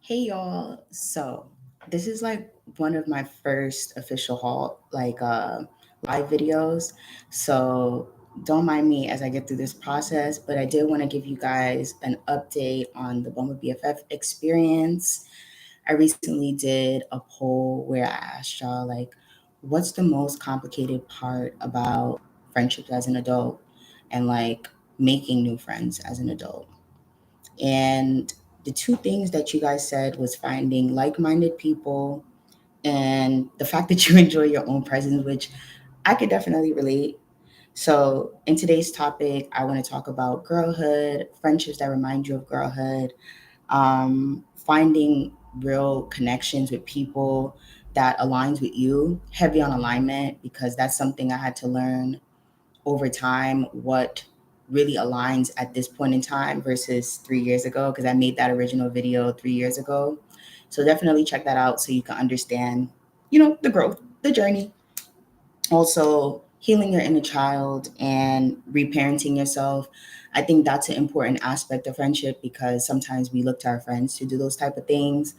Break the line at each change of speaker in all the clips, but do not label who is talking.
Hey y'all. So this is like one of my first official live videos. So don't mind me as I get through this process, but I did want to give you guys an update on the Bumble BFF experience. I recently did a poll where I asked y'all what's the most complicated part about friendships as an adult and making new friends as an adult. And the two things that you guys said was finding like-minded people and the fact that you enjoy your own presence, which I could definitely relate. So, in today's topic, I want to talk about girlhood, friendships that remind you of girlhood, finding real connections with people that aligns with you, heavy on alignment, because that's something I had to learn over time what really aligns at this point in time versus 3 years ago because I made that original video 3 years ago. So definitely check that out so you can understand, the growth, the journey. Also, healing your inner child and reparenting yourself. I think that's an important aspect of friendship because sometimes we look to our friends to do those type of things.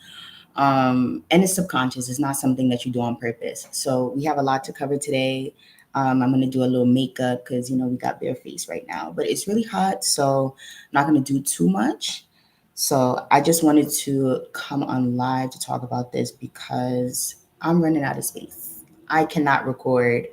And it's subconscious. It's not something that you do on purpose. So we have a lot to cover today. I'm gonna do a little makeup because we got bare face right now, but it's really hot, so I'm not gonna do too much. So I just wanted to come on live to talk about this because I'm running out of space. I cannot record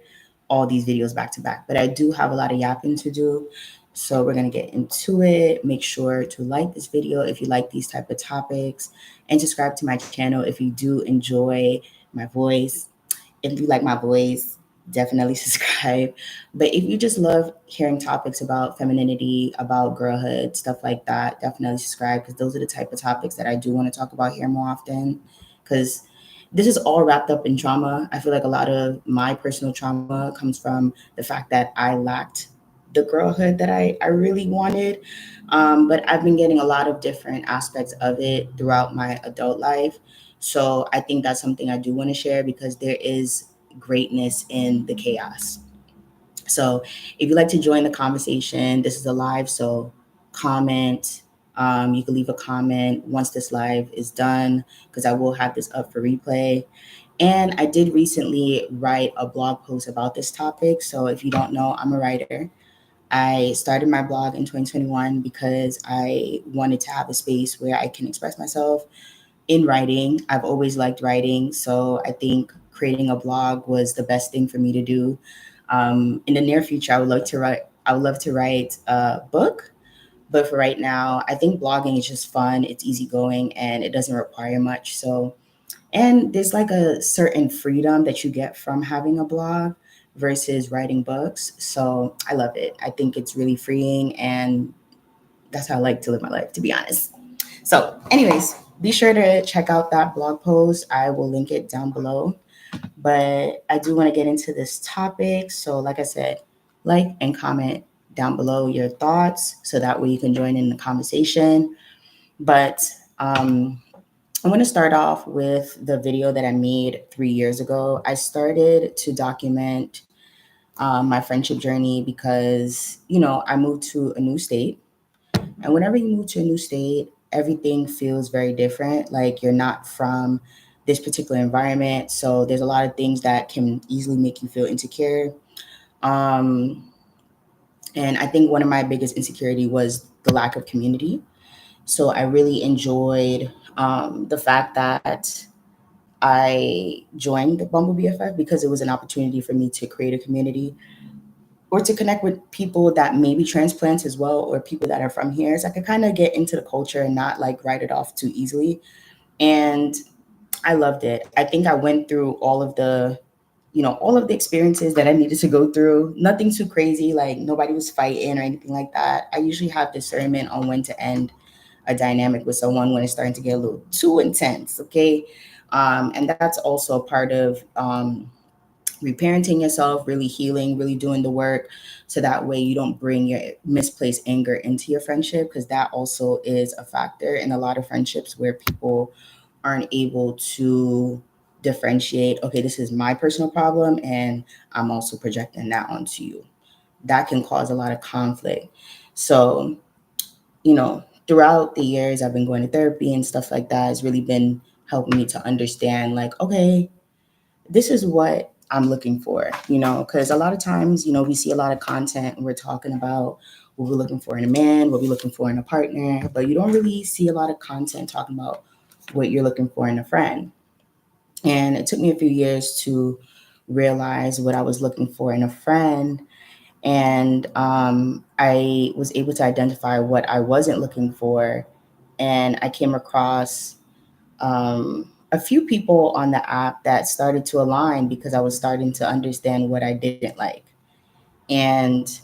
all these videos back to back, but I do have a lot of yapping to do. So we're gonna get into it. Make sure to like this video if you like these type of topics and subscribe to my channel if you do enjoy my voice. If you like my voice, definitely subscribe. But if you just love hearing topics about femininity, about girlhood, stuff like that, definitely subscribe because those are the type of topics that I do want to talk about here more often. Because this is all wrapped up in trauma. I feel like a lot of my personal trauma comes from the fact that I lacked the girlhood that I really wanted. But I've been getting a lot of different aspects of it throughout my adult life. So I think that's something I do want to share because there is greatness in the chaos. So if you'd like to join the conversation, this is a live, so comment. You can leave a comment once this live is done because I will have this up for replay. And I did recently write a blog post about this topic. So if you don't know, I'm a writer. I started my blog in 2021 because I wanted to have a space where I can express myself in writing. I've always liked writing, so I think creating a blog was the best thing for me to do. In the near future, I would love to write. I would love to write a book, but for right now, I think blogging is just fun. It's easygoing and it doesn't require much. So, and there's like a certain freedom that you get from having a blog versus writing books. So I love it. I think it's really freeing, and that's how I like to live my life, to be honest. So, anyways, be sure to check out that blog post. I will link it down below. But I do want to get into this topic. So, like I said, like and comment down below your thoughts so that way you can join in the conversation. But I want to start off with the video that I made 3 years ago. I started to document my friendship journey because, I moved to a new state, and whenever you move to a new state, everything feels very different. Like you're not from this particular environment. So there's a lot of things that can easily make you feel insecure. Um, and I think one of my biggest insecurity was the lack of community. So I really enjoyed the fact that I joined the Bumble BFF because it was an opportunity for me to create a community or to connect with people that may be transplants as well or people that are from here. So I could kind of get into the culture and not like write it off too easily. And I loved it. I think I went through all of the experiences that I needed to go through. Nothing too crazy, like nobody was fighting or anything like that. I usually have discernment on when to end a dynamic with someone when it's starting to get a little too intense, okay? And that's also a part of reparenting yourself, really healing, really doing the work so that way you don't bring your misplaced anger into your friendship because that also is a factor in a lot of friendships where people aren't able to differentiate, okay, this is my personal problem and I'm also projecting that onto you. That can cause a lot of conflict. So, throughout the years I've been going to therapy and stuff like that has really been helping me to understand, like, okay, this is what I'm looking for, because a lot of times, we see a lot of content and we're talking about what we're looking for in a man, what we're looking for in a partner, but you don't really see a lot of content talking about what you're looking for in a friend. And it took me a few years to realize what I was looking for in a friend. And I was able to identify what I wasn't looking for. And I came across a few people on the app that started to align because I was starting to understand what I didn't like. And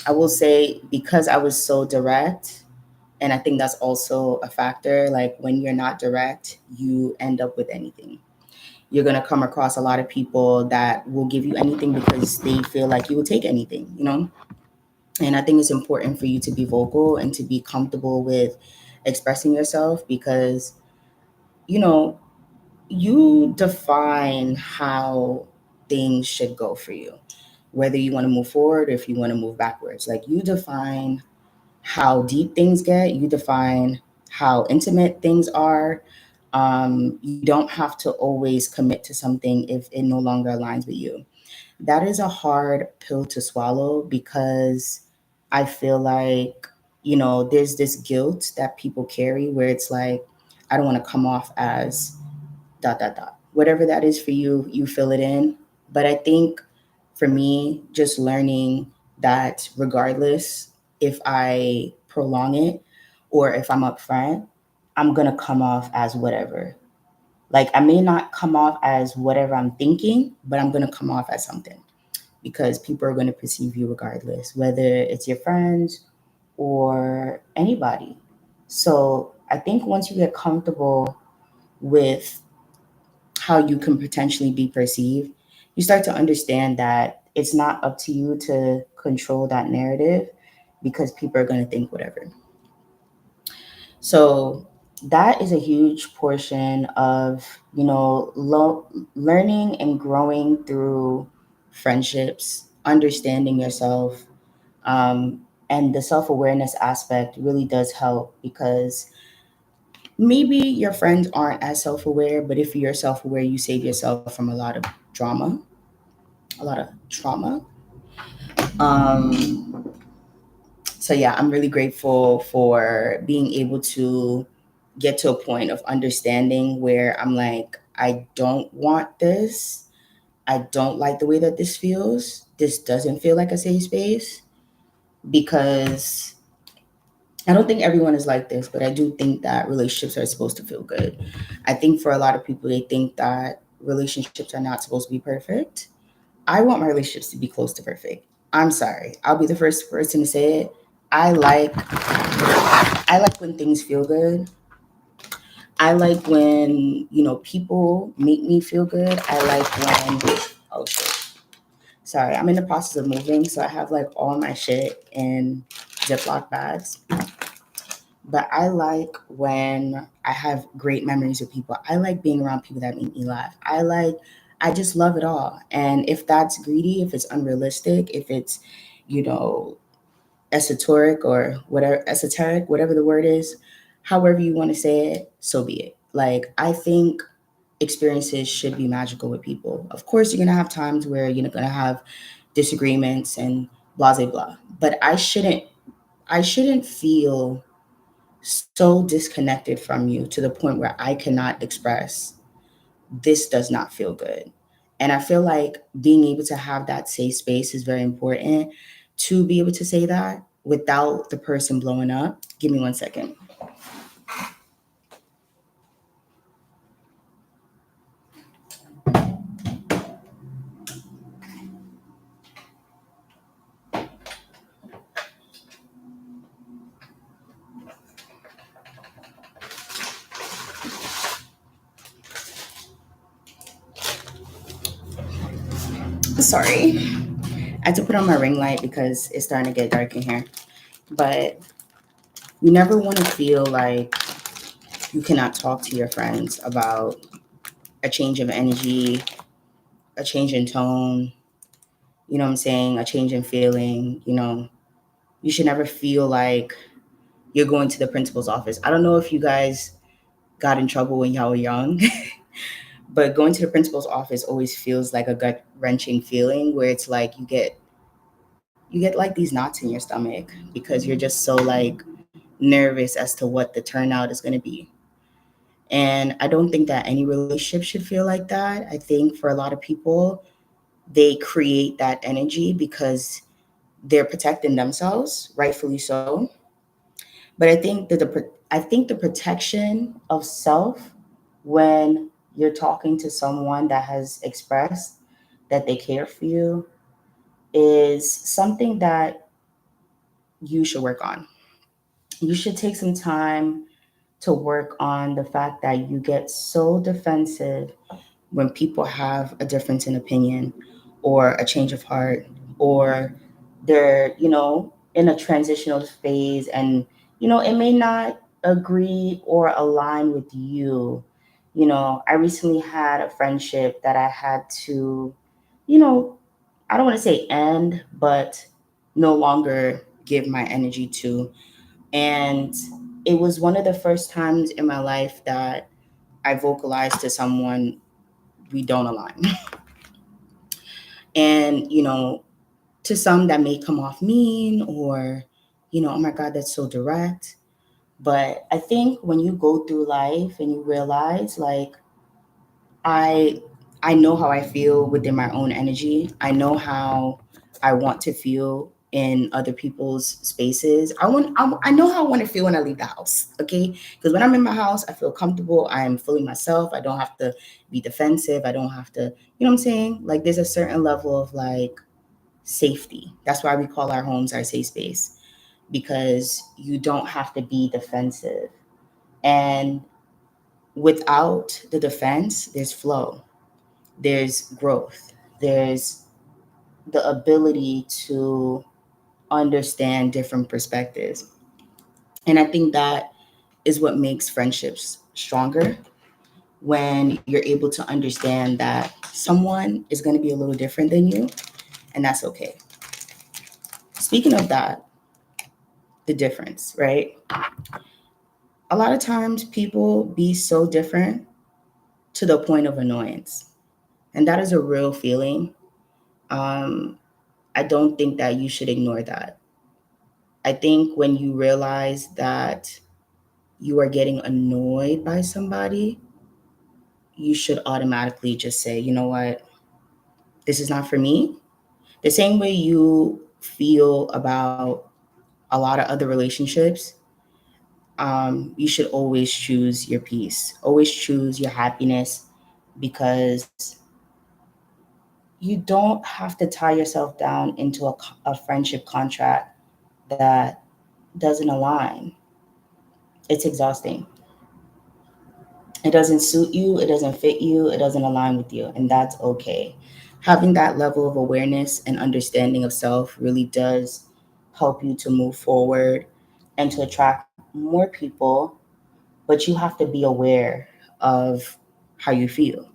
I will say, because I was so direct, and I think that's also a factor, like when you're not direct, you end up with anything. You're going to come across a lot of people that will give you anything because they feel like you will take anything. And I think it's important for you to be vocal and to be comfortable with expressing yourself because, you know, you define how things should go for you, whether you want to move forward or if you want to move backwards. Like, you define how deep things get, you define how intimate things are. You don't have to always commit to something if it no longer aligns with you. That is a hard pill to swallow because I feel like, there's this guilt that people carry where it's like, I don't want to come off as dot dot dot. Whatever that is for you, you fill it in. But I think for me, just learning that regardless if I prolong it or if I'm upfront, I'm gonna come off as whatever. Like, I may not come off as whatever I'm thinking, but I'm gonna come off as something because people are gonna perceive you regardless, whether it's your friends or anybody. So I think once you get comfortable with how you can potentially be perceived, you start to understand that it's not up to you to control that narrative because people are going to think whatever. So that is a huge portion of, learning and growing through friendships, understanding yourself, and the self awareness aspect really does help because maybe your friends aren't as self aware, but if you're self aware, you save yourself from a lot of drama, a lot of trauma. Um, so, yeah, I'm really grateful for being able to get to a point of understanding where I'm like, I don't want this. I don't like the way that this feels. This doesn't feel like a safe space because I don't think everyone is like this, but I do think that relationships are supposed to feel good. I think for a lot of people, they think that relationships are not supposed to be perfect. I want my relationships to be close to perfect. I'm sorry. I'll be the first person to say it. I like I like when things feel good. I like when, people make me feel good. I like when oh shit. Sorry, I'm in the process of moving, so I have like all my shit in Ziploc bags. But I like when I have great memories with people. I like being around people that make me laugh. I just love it all. And if that's greedy, if it's unrealistic, if it's, you know, esoteric, whatever the word is, however you want to say it, so be it. Like, I think experiences should be magical with people. Of course, you're going to have times where you're going to have disagreements and blah, blah, blah. But I shouldn't feel so disconnected from you to the point where I cannot express this does not feel good. And I feel like being able to have that safe space is very important to be able to say that without the person blowing up. Give me 1 second. Sorry. I had to put on my ring light because it's starting to get dark in here. But you never want to feel like you cannot talk to your friends about a change of energy, a change in tone, you know what I'm saying? A change in feeling, you should never feel like you're going to the principal's office. I don't know if you guys got in trouble when y'all were young, but going to the principal's office always feels like a gut wrenching feeling where it's like you get like these knots in your stomach because you're just so like nervous as to what the turnout is going to be. And I don't think that any relationship should feel like that. I think for a lot of people, they create that energy because they're protecting themselves, rightfully so. But I think the protection of self when you're talking to someone that has expressed that they care for you is something that you should work on. You should take some time to work on the fact that you get so defensive when people have a difference in opinion or a change of heart or they're, in a transitional phase and, it may not agree or align with you. I recently had a friendship that I had to, you know, I don't want to say end, but no longer give my energy to. And it was one of the first times in my life that I vocalized to someone, we don't align. And, to some that may come off mean or, oh my God, that's so direct. But I think when you go through life and you realize like I I know how I feel within my own energy. I know how I want to feel in other people's spaces. I know how I want to feel when I leave the house. Okay, because when I'm in my house, I feel comfortable. I am fully myself. I don't have to be defensive. I don't have to. You know what I'm saying? Like there's a certain level of like safety. That's why we call our homes our safe space because you don't have to be defensive. And without the defense, there's flow, there's growth, there's the ability to understand different perspectives. And I think that is what makes friendships stronger when you're able to understand that someone is going to be a little different than you, and that's okay. Speaking of that, the difference, right? A lot of times people be so different to the point of annoyance. And that is a real feeling. Um, I don't think that you should ignore that. I think when you realize that you are getting annoyed by somebody, you should automatically just say, you know what, this is not for me. The same way you feel about a lot of other relationships, you should always choose your peace, always choose your happiness because you don't have to tie yourself down into a friendship contract that doesn't align. It's exhausting. It doesn't suit you, it doesn't fit you, it doesn't align with you, and that's okay. Having that level of awareness and understanding of self really does help you to move forward and to attract more people, but you have to be aware of how you feel.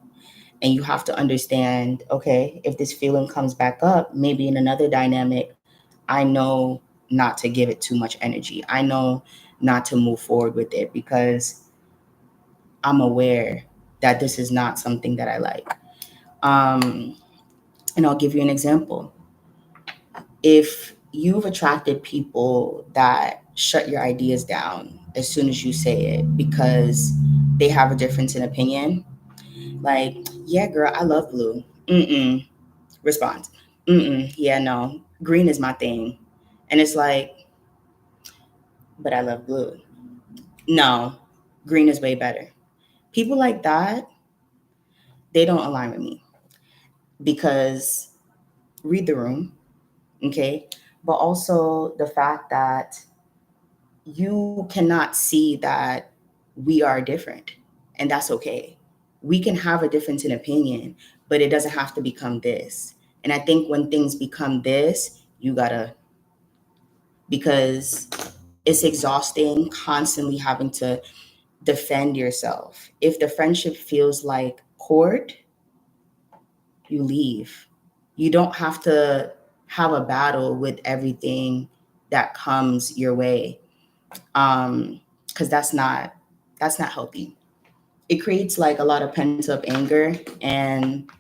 And you have to understand, okay, if this feeling comes back up, maybe in another dynamic, I know not to give it too much energy. I know not to move forward with it because I'm aware that this is not something that I like. Um, and I'll give you an example. If you've attracted people that shut your ideas down as soon as you say it because they have a difference in opinion, like, yeah, girl, I love blue. Mm-mm. Response. Mm-mm. Yeah, no. Green is my thing. And it's like, but I love blue. No, green is way better. People like that, they don't align with me because read the room, okay? But also the fact that you cannot see that we are different, and that's okay. We can have a difference in opinion, but it doesn't have to become this. And I think when things become this, you gotta, because it's exhausting constantly having to defend yourself. If the friendship feels like court, you leave. You don't have to have a battle with everything that comes your way. because that's not healthy. It creates like a lot of pent up anger, and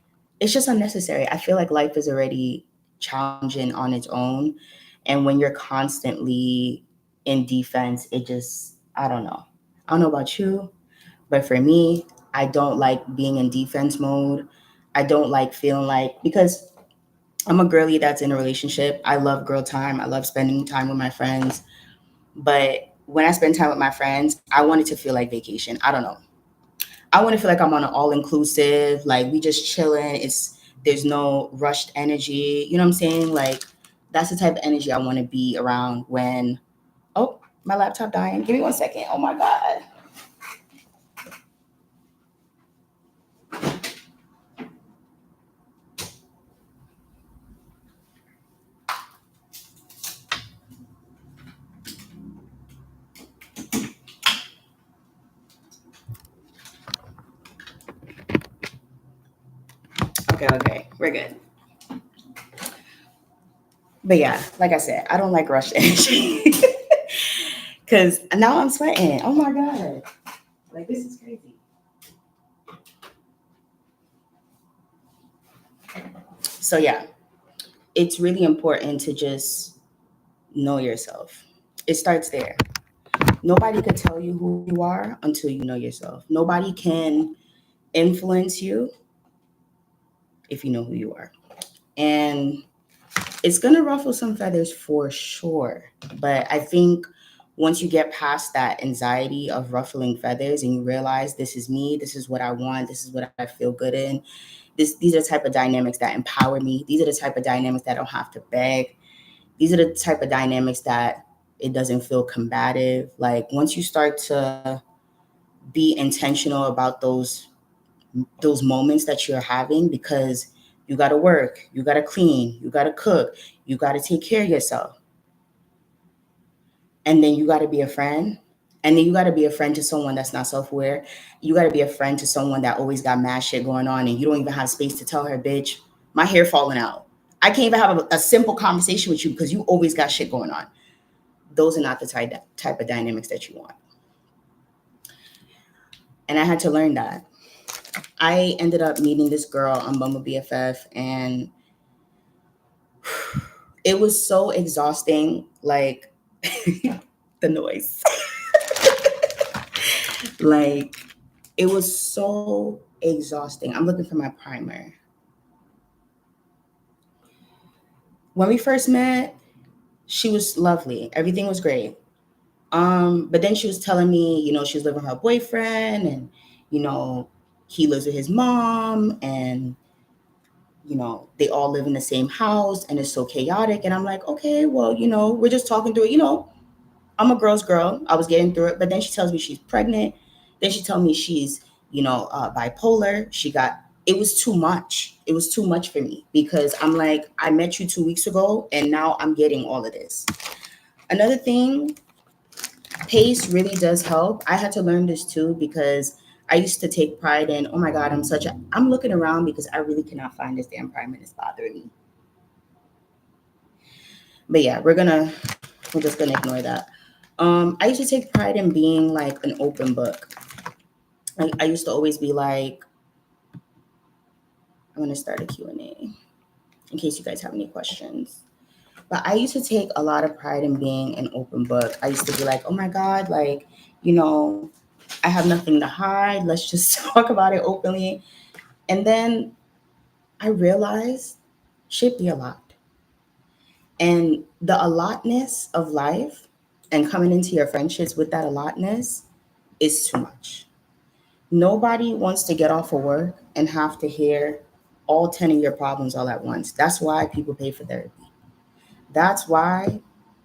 it's just unnecessary. I feel like life is already challenging on its own, and when you're constantly in defense, it just, I don't know about you, but for me, I don't like being in defense mode. I don't like feeling like, because I'm a girly that's in a relationship. I love girl time. I love spending time with my friends. But when I spend time with my friends, I want it to feel like vacation. I don't know. I want to feel like I'm on an all inclusive, like we just chilling. There's no rushed energy. You know what I'm saying? Like that's the type of energy I want to be around when, oh, my laptop dying. Give me 1 second. Oh my God. Okay, okay. We're good. But yeah, like I said, I don't like rushed energy. Cause now I'm sweating. Oh my God. Like this is crazy. So yeah, it's really important to just know yourself. It starts there. Nobody could tell you who you are until you know yourself. Nobody can influence you if you know who you are. And it's going to ruffle some feathers for sure. But I think once you get past that anxiety of ruffling feathers and you realize this is me, this is what I want, this is what I feel good in, these are the type of dynamics that empower me. These are the type of dynamics that I don't have to beg. These are the type of dynamics that it doesn't feel combative. Like once you start to be intentional about those moments that you're having, because you got to work, you got to clean, you got to cook, you got to take care of yourself, and then you got to be a friend, and then you got to be a friend to someone that's not self-aware. You got to be a friend to someone that always got mad shit going on, and you don't even have space to tell her, bitch, my hair falling out. I can't even have a simple conversation with you because you always got shit going on. Those are not the type of dynamics that you want. And I had to learn that. I ended up meeting this girl on Bumble BFF, and it was so exhausting. Like the noise. Like it was so exhausting. I'm looking for my primer. When we first met, she was lovely. Everything was great. But then she was telling me, she was living with her boyfriend, and you know, he lives with his mom, and they all live in the same house, and it's so chaotic. And I'm like, okay, well, we're just talking through it. I'm a girl's girl. I was getting through it, but then she tells me she's pregnant. Then she tells me she's, bipolar. It was too much. It was too much for me because I'm like, I met you 2 weeks ago, and now I'm getting all of this. Another thing, pace really does help. I had to learn this too because I used to take pride in, oh my God, I'm looking around because I really cannot find this damn primer that's bothering me. But yeah, we're just gonna ignore that. I used to take pride in being like an open book. I used to always be like, I'm gonna start a Q&A in case you guys have any questions. But I used to take a lot of pride in being an open book. I used to be like, oh my God, like, you know, I have nothing to hide. Let's just talk about it openly. And then I realized shit be a lot. And the allotness of life and coming into your friendships with that allotness is too much. Nobody wants to get off of work and have to hear all 10 of your problems all at once. That's why people pay for therapy. That's why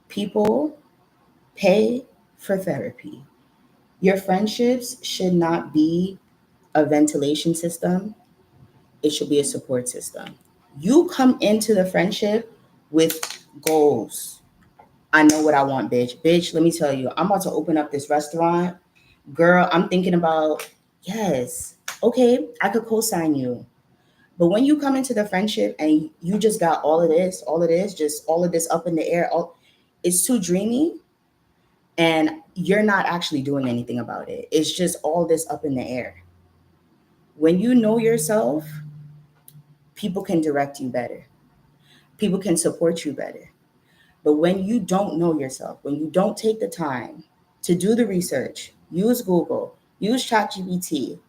people pay for therapy. Your friendships should not be a ventilation system, it should be a support system. You come into the friendship with goals. I know what I want, bitch. Bitch, let me tell you, I'm about to open up this restaurant. Girl, I'm thinking about, yes, okay, I could co sign you. But when you come into the friendship and you just got all of this, just all of this up in the air, it's too dreamy. And you're not actually doing anything about it. It's just all this up in the air. When you know yourself, people can direct you better, people can support you better. But when you don't know yourself, when you don't take the time to do the research, use Google, use ChatGPT,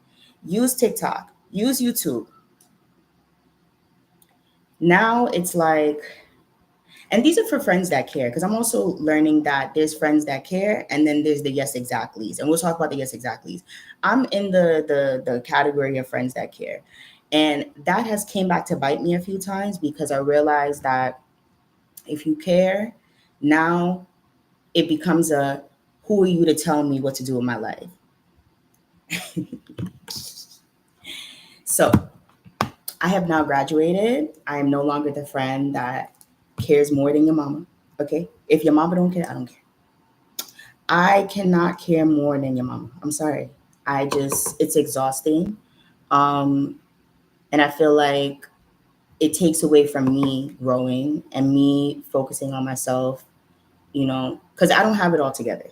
use TikTok, use YouTube, now it's like, and these are for friends that care, because I'm also learning that there's friends that care, and then there's the yes exactly's, and we'll talk about the yes exactly's. I'm in the category of friends that care, and that has came back to bite me a few times because I realized that if you care, now it becomes a, who are you to tell me what to do in my life? So I have now graduated. I am no longer the friend that cares more than your mama. Okay, if your mama don't care, I don't care. I cannot care more than your mama. I'm sorry. I just, it's exhausting. Um, and I feel like it takes away from me growing and me focusing on myself, because I don't have it all together.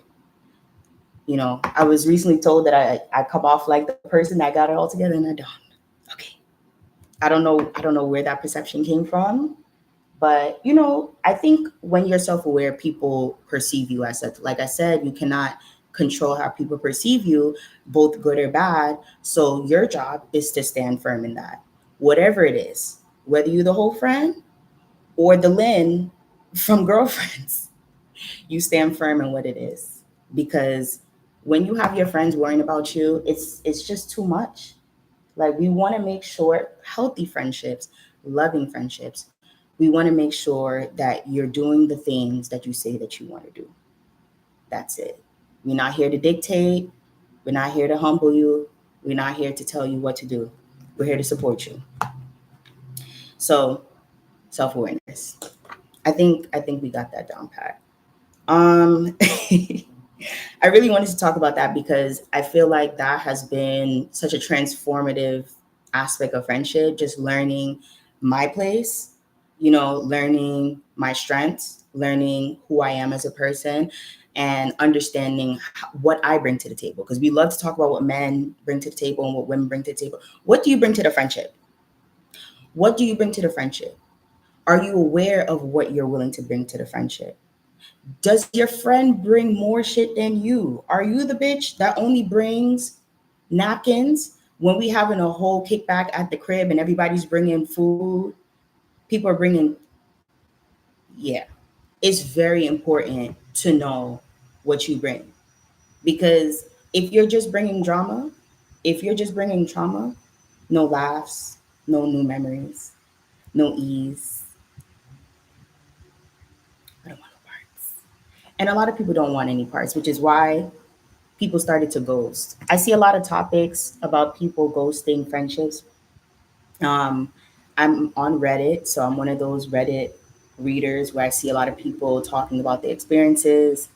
I was recently told that I come off like the person that got it all together, and I don't. Okay. I don't know where that perception came from. But I think when you're self-aware, people perceive you as such. Like I said, you cannot control how people perceive you, both good or bad. So your job is to stand firm in that, whatever it is, whether you're the whole friend or the Lynn from Girlfriends. You stand firm in what it is, because when you have your friends worrying about you, it's just too much. Like, we want to make sure healthy friendships, loving friendships, we want to make sure that you're doing the things that you say that you want to do. That's it. We're not here to dictate. We're not here to humble you. We're not here to tell you what to do. We're here to support you. So, self-awareness. I think we got that down pat. Um I really wanted to talk about that because I feel like that has been such a transformative aspect of friendship, just learning my place, learning my strengths, learning who I am as a person, and understanding what I bring to the table. Because we love to talk about what men bring to the table and what women bring to the table. What do you bring to the friendship? What do you bring to the friendship? Are you aware of what you're willing to bring to the friendship? Does your friend bring more shit than you? Are you the bitch that only brings napkins when we having a whole kickback at the crib and everybody's bringing food? People are bringing, yeah. It's very important to know what you bring, because if you're just bringing drama, if you're just bringing trauma, no laughs, no new memories, no ease. I don't want no parts. And a lot of people don't want any parts, which is why people started to ghost. I see a lot of topics about people ghosting friendships. Um, I'm on Reddit, so I'm one of those Reddit readers where I see a lot of people talking about their experiences,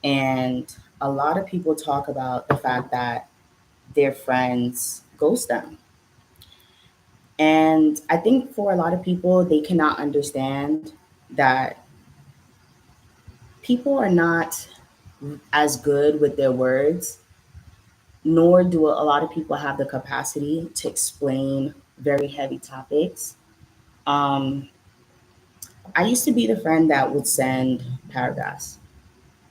and a lot of people talk about the fact that their friends ghost them. And I think for a lot of people, they cannot understand that people are not as good with their words, nor do a lot of people have the capacity to explain very heavy topics. Um, I used to be the friend that would send paragraphs,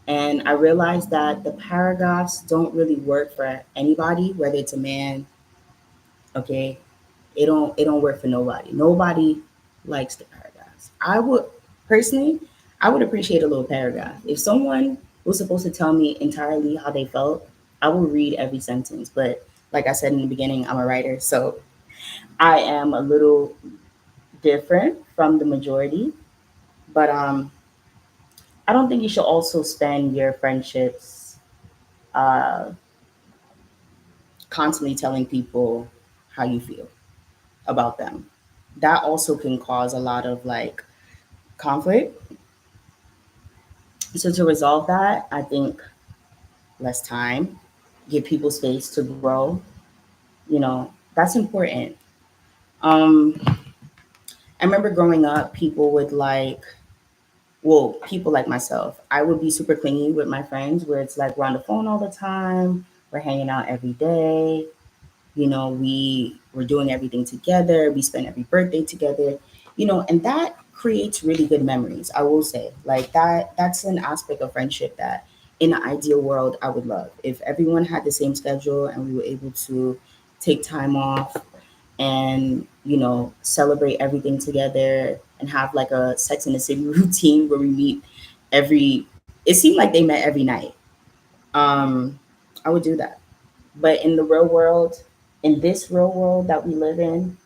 and I realized that the paragraphs don't really work for anybody, whether it's a man. Okay, it don't work for nobody. Nobody likes the paragraphs. I would personally, I would appreciate a little paragraph. If someone was supposed to tell me entirely how they felt, I will read every sentence. But like I said in the beginning, I'm a writer, so I am a little different from the majority. But I don't think you should also spend your friendships uh, constantly telling people how you feel about them. That also can cause a lot of like conflict. So to resolve that, I think less time, give people space to grow. That's important. I remember growing up, people would like well, people like myself, I would be super clingy with my friends where it's like we're on the phone all the time, we're hanging out every day, we're doing everything together, we spend every birthday together, and that creates really good memories. I will say, like that's an aspect of friendship that in an ideal world I would love. If everyone had the same schedule and we were able to take time off and celebrate everything together and have like a Sex in the City routine where we meet every it seemed like they met every night. um I would do that. But in the real world, in this real world that we live in,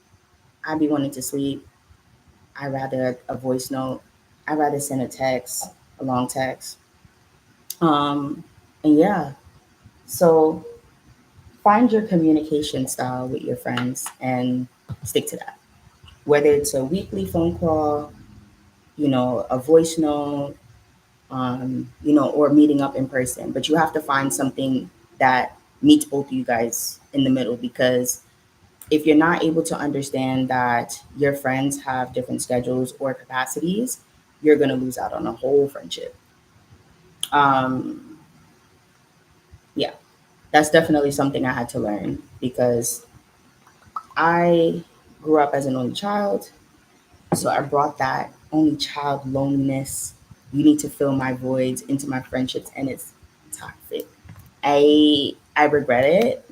I'd be wanting to sleep. I'd rather a voice note. I'd rather send a text, a long text. um and yeah, so find your communication style with your friends and stick to that, whether it's a weekly phone call, a voice note, or meeting up in person. But you have to find something that meets both of you guys in the middle, because if you're not able to understand that your friends have different schedules or capacities, you're going to lose out on a whole friendship. Um, yeah, that's definitely something I had to learn because I grew up as an only child. So I brought that only child loneliness. You need to fill my voids into my friendships, and it's toxic. I regret it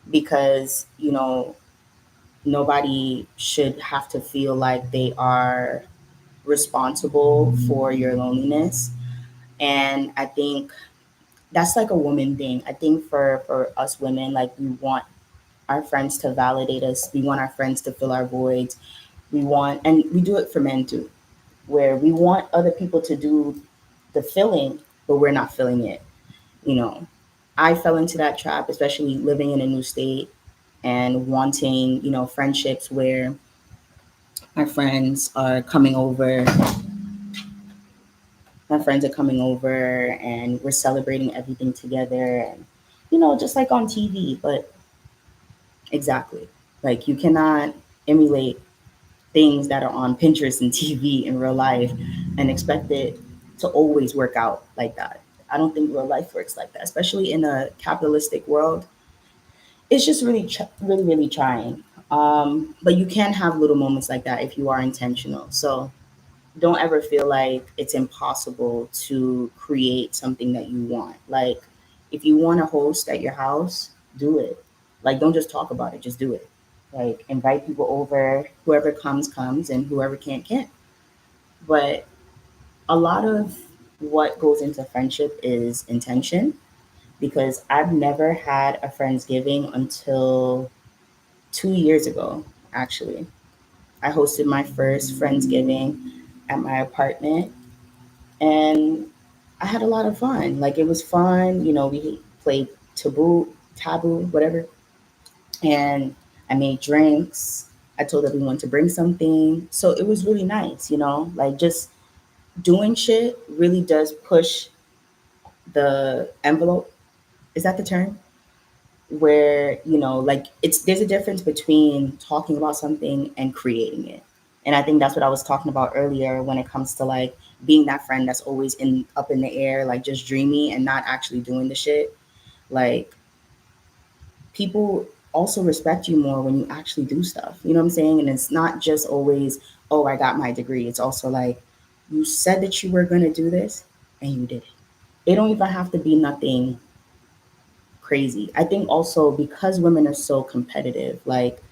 because nobody should have to feel like they are responsible for your loneliness. And I think that's like a woman thing. I think for us women, like we want our friends to validate us. We want our friends to fill our voids. And we do it for men too, where we want other people to do the filling, but we're not filling it. You know, I fell into that trap, especially living in a new state and wanting, friendships where my friends are coming over. My friends are coming over and we're celebrating everything together and, just like on TV. But exactly, like you cannot emulate things that are on Pinterest and TV in real life and expect it to always work out like that. I don't think real life works like that, especially in a capitalistic world. It's just really, really, really trying. But you can have little moments like that if you are intentional. So don't ever feel like it's impossible to create something that you want. Like, if you want to host at your house, do it. Like, don't just talk about it, just do it. Like, invite people over. Whoever comes, comes, and whoever can't, can't. But a lot of what goes into friendship is intention, because I've never had a Friendsgiving until 2 years ago, actually. I hosted my first Friendsgiving at my apartment, and I had a lot of fun. Like, it was fun. We played taboo, whatever. And I made drinks. I told everyone to bring something. So it was really nice, like just doing shit really does push the envelope. Is that the term? Where like there's a difference between talking about something and creating it. And I think that's what I was talking about earlier when it comes to like being that friend that's always in up in the air, like just dreamy and not actually doing the shit. Like, people also respect you more when you actually do stuff, you know what I'm saying? And it's not just always, oh, I got my degree. It's also like, you said that you were going to do this and you did it. It don't even have to be nothing crazy. I think also because women are so competitive, like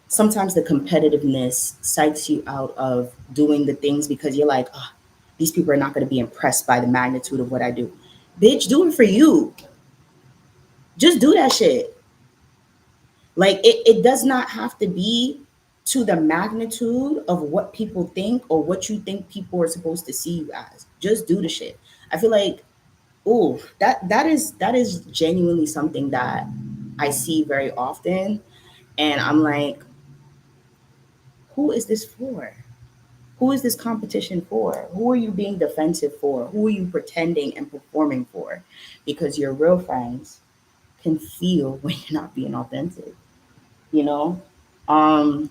sometimes the competitiveness psychs you out of doing the things because you're like, oh, these people are not going to be impressed by the magnitude of what I do. Bitch, do it for you. Just do that shit. Like, it does not have to be to the magnitude of what people think or what you think people are supposed to see you as. Just do the shit. I feel like, oh, that is genuinely something that I see very often. And I'm like, who is this for? Who is this competition for? Who are you being defensive for? Who are you pretending and performing for? Because your real friends can feel when you're not being authentic, you know? Um,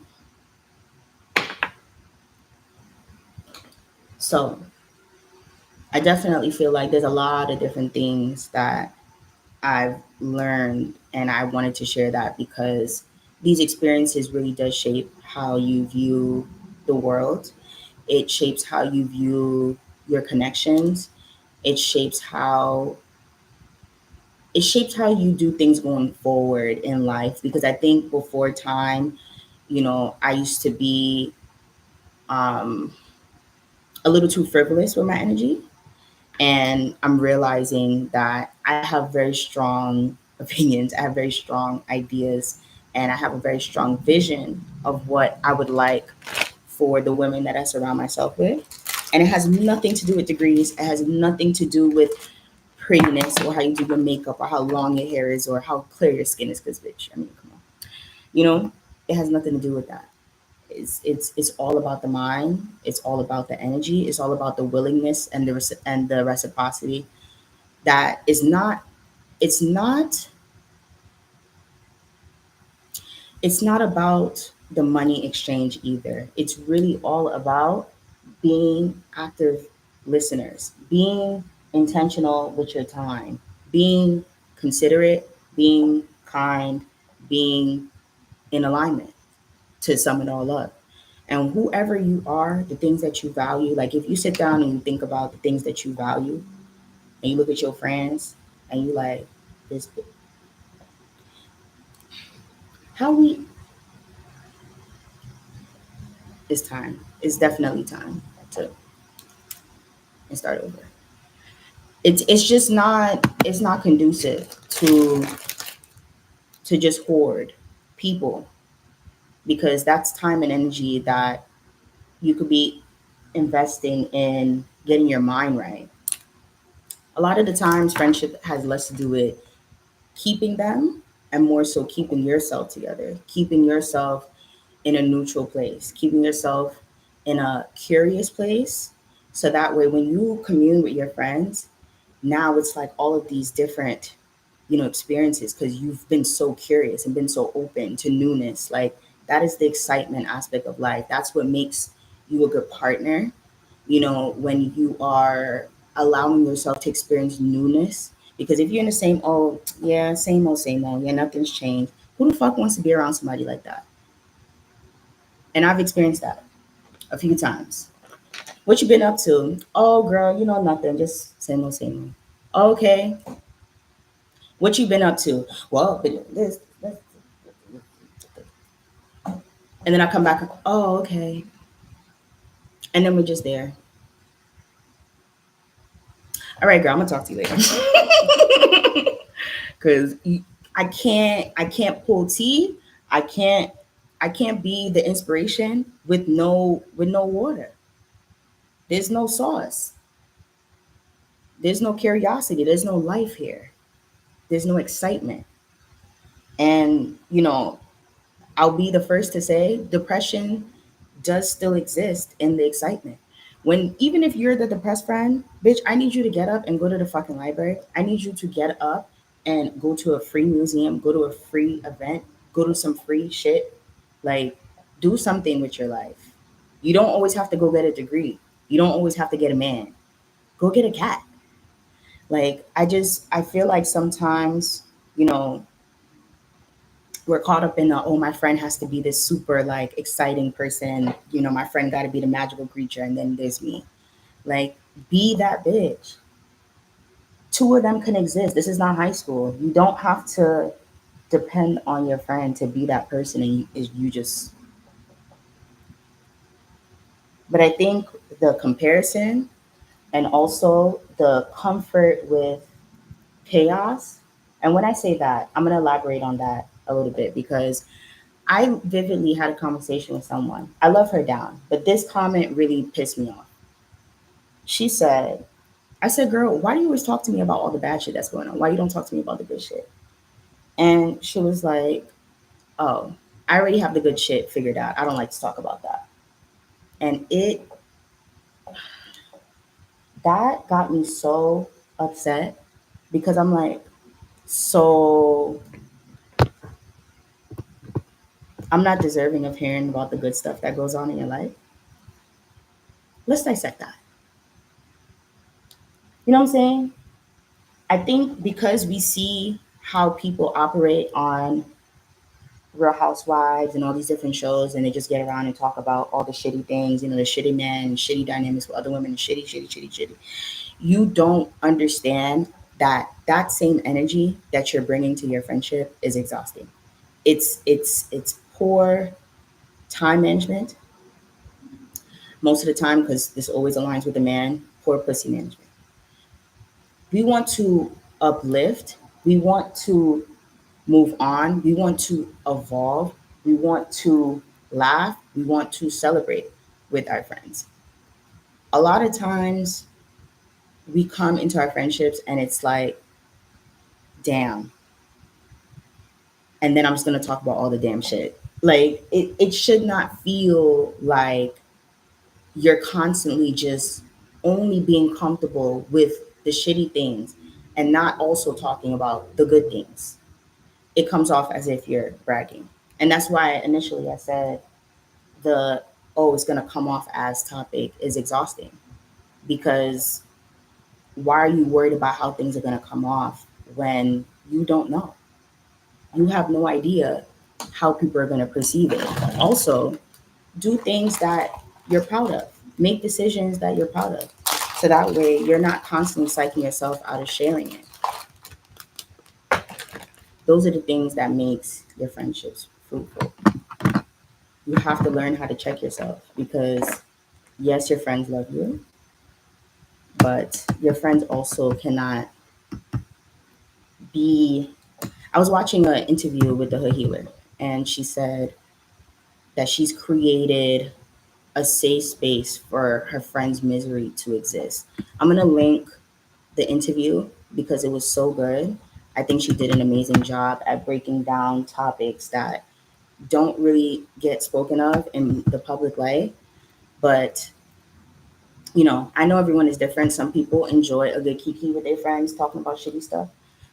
so I definitely feel like there's a lot of different things that I've learned, and I wanted to share that because these experiences really does shape how you view the world. It shapes how you view your connections. It shapes how it shapes how you do things going forward in life, because I think before time, I used to be um, a little too frivolous with my energy. And I'm realizing that I have very strong opinions, I have very strong ideas, and I have a very strong vision of what I would like for the women that I surround myself with. And it has nothing to do with degrees, it has nothing to do with prettiness or how you do your makeup or how long your hair is or how clear your skin is, because, bitch, I mean, come on. You know, it has nothing to do with that. It's all about the mind. It's all about the energy. It's all about the willingness and the reciprocity. That is not. It's not. It's not about the money exchange either. It's really all about being active listeners, being intentional with your time, being considerate, being kind, being in alignment, to sum it all up. And whoever you are, the things that you value, like if you sit down and you think about the things that you value and you look at your friends and you like, this, how we, it's time. It's definitely time to and start over. It's just not, it's not conducive to just hoard people, because that's time and energy that you could be investing in getting your mind right. A lot of the times friendship has less to do with keeping them and more so keeping yourself together, keeping yourself in a neutral place, keeping yourself in a curious place. So that way, when you commune with your friends, now it's like all of these different, experiences, because you've been so curious and been so open to newness. Like, that is the excitement aspect of life. That's what makes you a good partner, when you are allowing yourself to experience newness. Because if you're in the same, oh, yeah, same old, yeah, nothing's changed, who the fuck wants to be around somebody like that? And I've experienced that a few times. What you been up to? Oh, girl, nothing, just same old, same old. Okay. What you been up to? Well, this. And then I come back, oh, okay. And then we're just there. All right, girl, I'm gonna talk to you later. Cause I can't pull teeth. I can't I can't be the inspiration with no water. There's no sauce. There's no curiosity. There's no life here. There's no excitement. And I'll be the first to say depression does still exist in the excitement. When even if you're the depressed friend, bitch, I need you to get up and go to the fucking library. I need you to get up and go to a free museum, go to a free event, go to some free shit. Like, do something with your life. You don't always have to go get a degree. You don't always have to get a man. Go get a cat. Like, I feel like sometimes, you know, we're caught up in the, oh, my friend has to be this super like exciting person, my friend got to be the magical creature, and then there's me. Like, be that bitch. Two of them can exist. This is not high school. You don't have to depend on your friend to be that person, and you just. But I think the comparison and also the comfort with chaos, and when I say that, I'm going to elaborate on that a little bit, because I vividly had a conversation with someone. I love her down, but this comment really pissed me off. She said, I said, girl, why do you always talk to me about all the bad shit that's going on? Why you don't talk to me about the good shit? And she was like, oh, I already have the good shit figured out. I don't like to talk about that. And that got me so upset, because I'm like, so I'm not deserving of hearing about the good stuff that goes on in your life. Let's dissect that. You know what I'm saying? I think because we see how people operate on Real Housewives and all these different shows, and they just get around and talk about all the shitty things, the shitty men, shitty dynamics with other women, shitty, shitty, shitty, shitty. You don't understand that that same energy that you're bringing to your friendship is exhausting. It's poor time management most of the time because this always aligns with the man. Poor pussy management. We want to uplift. We want to move on. We want to evolve. We want to laugh. We want to celebrate with our friends. A lot of times we come into our friendships and it's like, damn. And then I'm just going to talk about all the damn shit. Like, it should not feel like you're constantly just only being comfortable with the shitty things and not also talking about the good things. It comes off as if you're bragging. And that's why initially I said the oh, it's gonna come off as topic is exhausting because why are you worried about how things are gonna come off when you don't know? You have no idea how people are gonna perceive it. Also, do things that you're proud of. Make decisions that you're proud of. So that way you're not constantly psyching yourself out of sharing it. Those are the things that makes your friendships fruitful. You have to learn how to check yourself because yes, your friends love you, but your friends also cannot be. I was watching an interview with the Hood Healer, and she said that she's created a safe space for her friend's misery to exist. I'm gonna link the interview because it was so good. I think she did an amazing job at breaking down topics that don't really get spoken of in the public light. But I know everyone is different. Some people enjoy a good kiki with their friends talking about shitty stuff,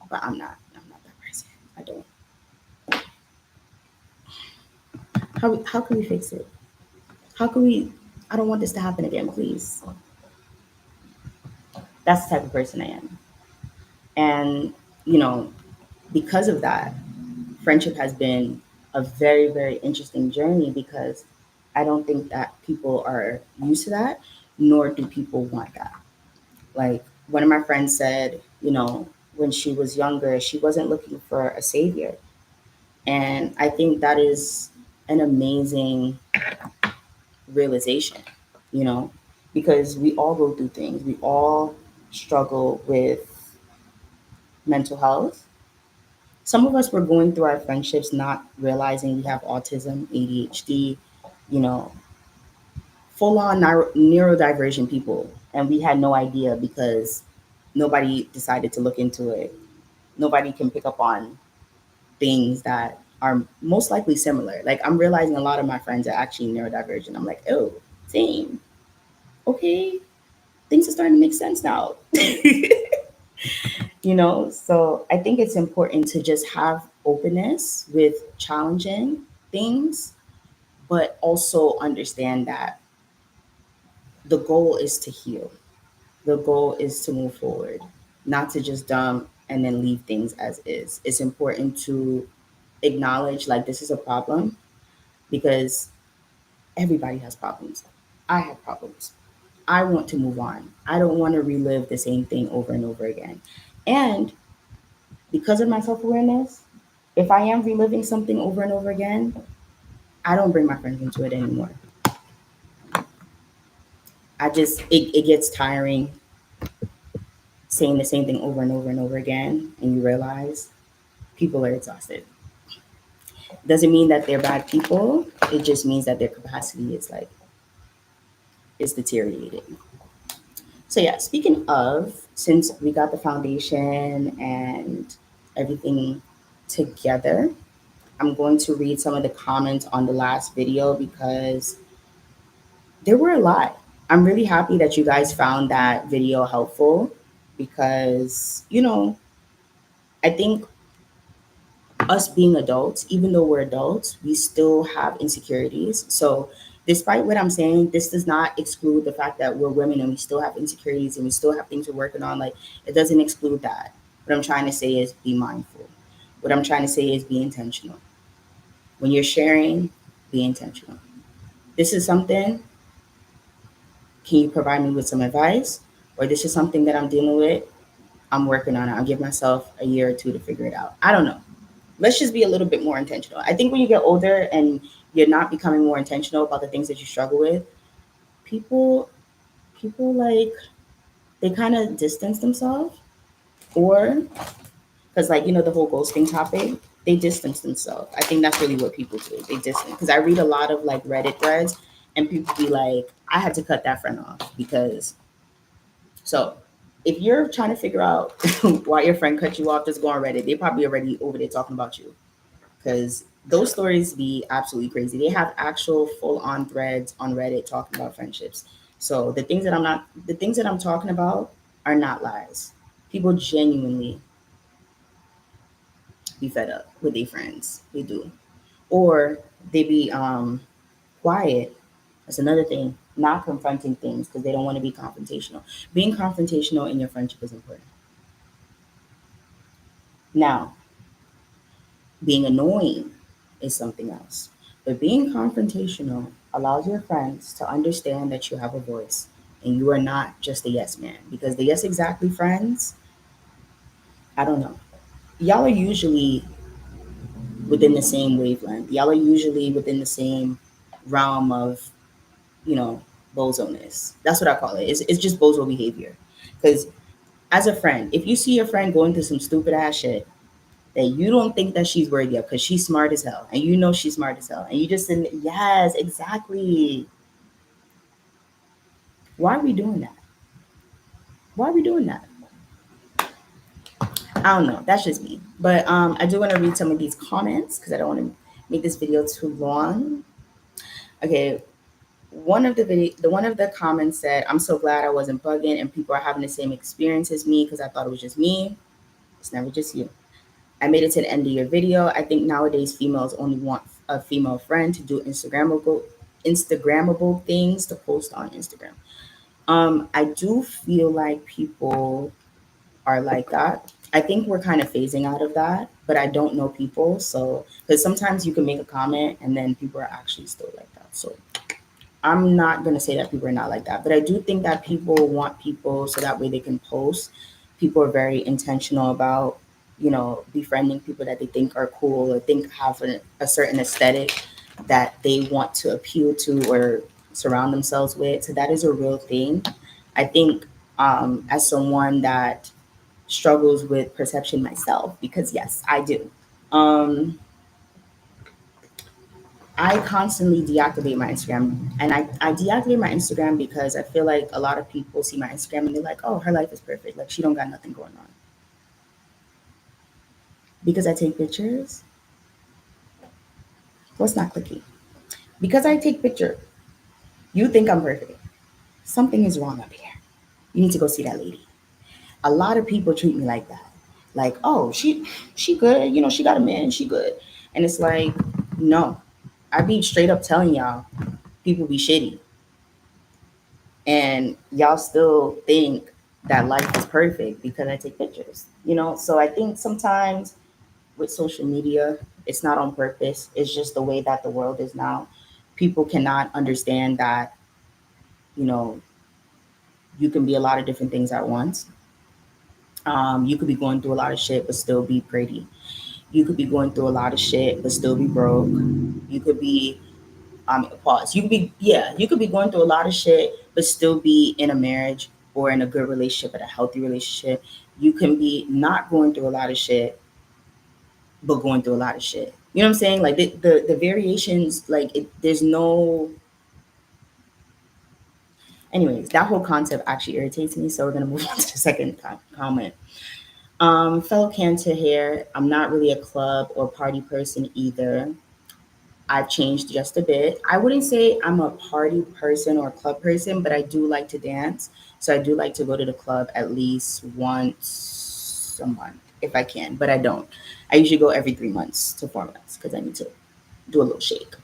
but I'm not. I'm not that person. I don't. How can we fix it? How can we? I don't want this to happen again, please. That's the type of person I am, and you know, because of that, friendship has been a very, very interesting journey because I don't think that people are used to that, nor do people want that. Like one of my friends said, when she was younger, she wasn't looking for a savior. And I think that is an amazing realization, you know, because we all go through things. We all struggle with mental health. Some of us were going through our friendships not realizing we have autism, ADHD, you know, full on neurodivergent people. And we had no idea because nobody decided to look into it. Nobody can pick up on things that are most likely similar. Like I'm realizing a lot of my friends are actually neurodivergent. I'm like, oh, same. Okay, things are starting to make sense now. So I think it's important to just have openness with challenging things, but also understand that the goal is to heal. The goal is to move forward, not to just dump and then leave things as is. It's important to acknowledge like this is a problem because everybody has problems. I have problems. I want to move on. I don't want to relive the same thing over and over again. And because of my self awareness, if I am reliving something over and over again, I don't bring my friends into it anymore. It gets tiring saying the same thing over and over and over again, and you realize people are exhausted. Doesn't mean that they're bad people. It just means that their capacity is deteriorating. So yeah, speaking of, since we got the foundation and everything together, I'm going to read some of the comments on the last video because there were a lot. I'm really happy that you guys found that video helpful because, I think us being adults, even though we're adults, we still have insecurities. So Despite what I'm saying, this does not exclude the fact that we're women and we still have insecurities and we still have things we're working on. Like, it doesn't exclude that. What I'm trying to say is be mindful. What I'm trying to say is be intentional. When you're sharing, be intentional. This is something, can you provide me with some advice? Or this is something that I'm dealing with, I'm working on it. I'll give myself a year or two to figure it out. I don't know. Let's just be a little bit more intentional. I think when you get older and you're not becoming more intentional about the things that you struggle with, people people like they kind of distance themselves, or because, like, the whole ghosting topic, they distance themselves. I think that's really what people do. They distance, because I read a lot of like Reddit threads, and people be like, I had to cut that friend off because, so if you're trying to figure out why your friend cut you off, just go on Reddit. They probably already over there talking about you, because those stories be absolutely crazy. They have actual full on threads on Reddit talking about friendships. So the things that I'm talking about are not lies. People genuinely be fed up with their friends. They do. Or they be quiet. That's another thing. Not confronting things because they don't want to be confrontational. Being confrontational in your friendship is important. Now, being annoying is something else. But being confrontational allows your friends to understand that you have a voice and you are not just a yes man. Because the yes exactly friends, I don't know. Y'all are usually within the same wavelength. Y'all are usually within the same realm of, you know, bozoness. That's what I call it. It's just bozo behavior. Because as a friend, if you see your friend going through some stupid ass shit that you don't think that she's worthy of because she's smart as hell and you know she's smart as hell and you just said, yes, exactly. Why are we doing that? Why are we doing that? I don't know. That's just me. But I do want to read some of these comments because I don't want to make this video too long. Okay, one of the comments said, "I'm so glad I wasn't bugging and people are having the same experience as me because I thought it was just me. It's never just you. I made it to the end of your video. I think nowadays females only want a female friend to do Instagrammable things to post on Instagram." I do feel like people are like that. I think we're kind of phasing out of that, but I don't know people. So, because sometimes you can make a comment and then people are actually still like that. So, I'm not going to say that people are not like that, but I do think that people want people so that way they can post. People are very intentional about, befriending people that they think are cool or think have a certain aesthetic that they want to appeal to or surround themselves with. So that is a real thing. I think, as someone that struggles with perception myself, because yes, I do. Um, I constantly deactivate my Instagram. And I deactivate my Instagram because I feel like a lot of people see my Instagram and they're like, oh, her life is perfect. Like, she don't got nothing going on. Because I take pictures, what's not clicking? Because I take picture, you think I'm perfect. Something is wrong up here. You need to go see that lady. A lot of people treat me like that. Like, oh, she good, she got a man, she good. And it's like, no. I be straight up telling y'all, people be shitty. And y'all still think that life is perfect because I take pictures. So I think sometimes with social media, it's not on purpose. It's just the way that the world is now. People cannot understand that, you know, you can be a lot of different things at once. You could be going through a lot of shit but still be pretty. You could be going through a lot of shit but still be broke. You could be pause. You could be going through a lot of shit but still be in a marriage or in a good relationship, in a healthy relationship. You can be not going through a lot of shit but going through a lot of shit. You know what I'm saying? Like the variations, like there's no. Anyways, that whole concept actually irritates me. So we're gonna move on to the second comment. Fellow Cancer here. I'm not really a club or party person either. I've changed just a bit. I wouldn't say I'm a party person or a club person, but I do like to dance. So I do like to go to the club at least once a month if I can, but I don't. I usually go every 3 months to 4 months because I need to do a little shake.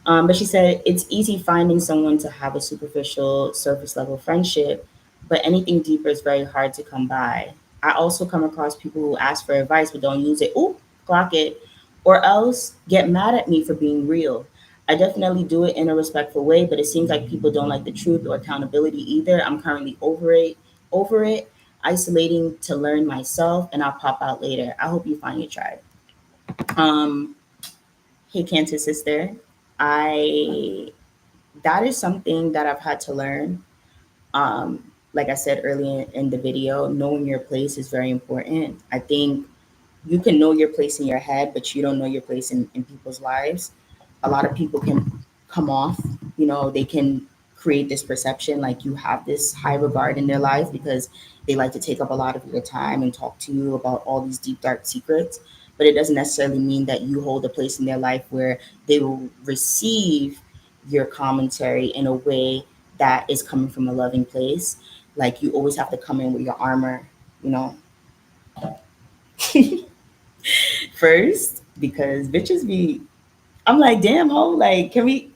But she said it's easy finding someone to have a superficial, surface level friendship, but anything deeper is very hard to come by. I also come across people who ask for advice but don't use it. Ooh, clock it. Or else get mad at me for being real. I definitely do it in a respectful way, but it seems like people don't like the truth or accountability either. I'm currently over it, isolating to learn myself, and I'll pop out later. I hope you find your tribe. Um, hey, Cancer sister, I that is something that I've had to learn. Um, like I said earlier in the video, knowing your place is very important. I think you can know your place in your head, but you don't know your place in people's lives. A lot of people can come off, they can create this perception like you have this high regard in their life because they like to take up a lot of your time and talk to you about all these deep, dark secrets. But it doesn't necessarily mean that you hold a place in their life where they will receive your commentary in a way that is coming from a loving place. Like you always have to come in with your armor, you know, first because bitches be. I'm like, damn, ho, like, can we?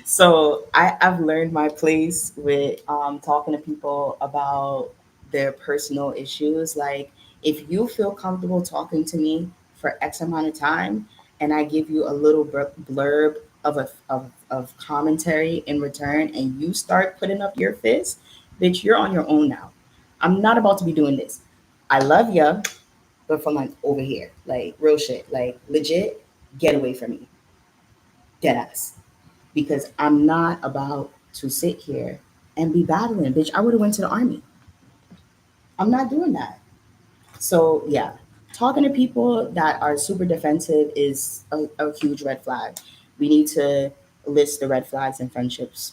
So I've learned my place with talking to people about their personal issues. Like, if you feel comfortable talking to me for X amount of time, and I give you a little blurb of commentary in return, and you start putting up your fist, bitch, you're on your own now. I'm not about to be doing this. I love ya, but from like over here, like real shit, like legit, get away from me, dead ass, because I'm not about to sit here and be battling, bitch. I would have went to the army. I'm not doing that. So yeah, talking to people that are super defensive is a huge red flag. We need to list the red flags in friendships.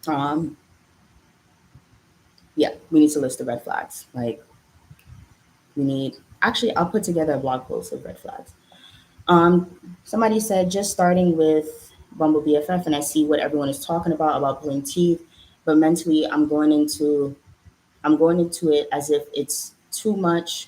Um, yeah, we need to list the red flags. Like we need. Actually, I'll put together a blog post of red flags. Um, Somebody said just starting with Bumble BFF, and I see what everyone is talking about pulling teeth, but mentally I'm going into it as if it's too much.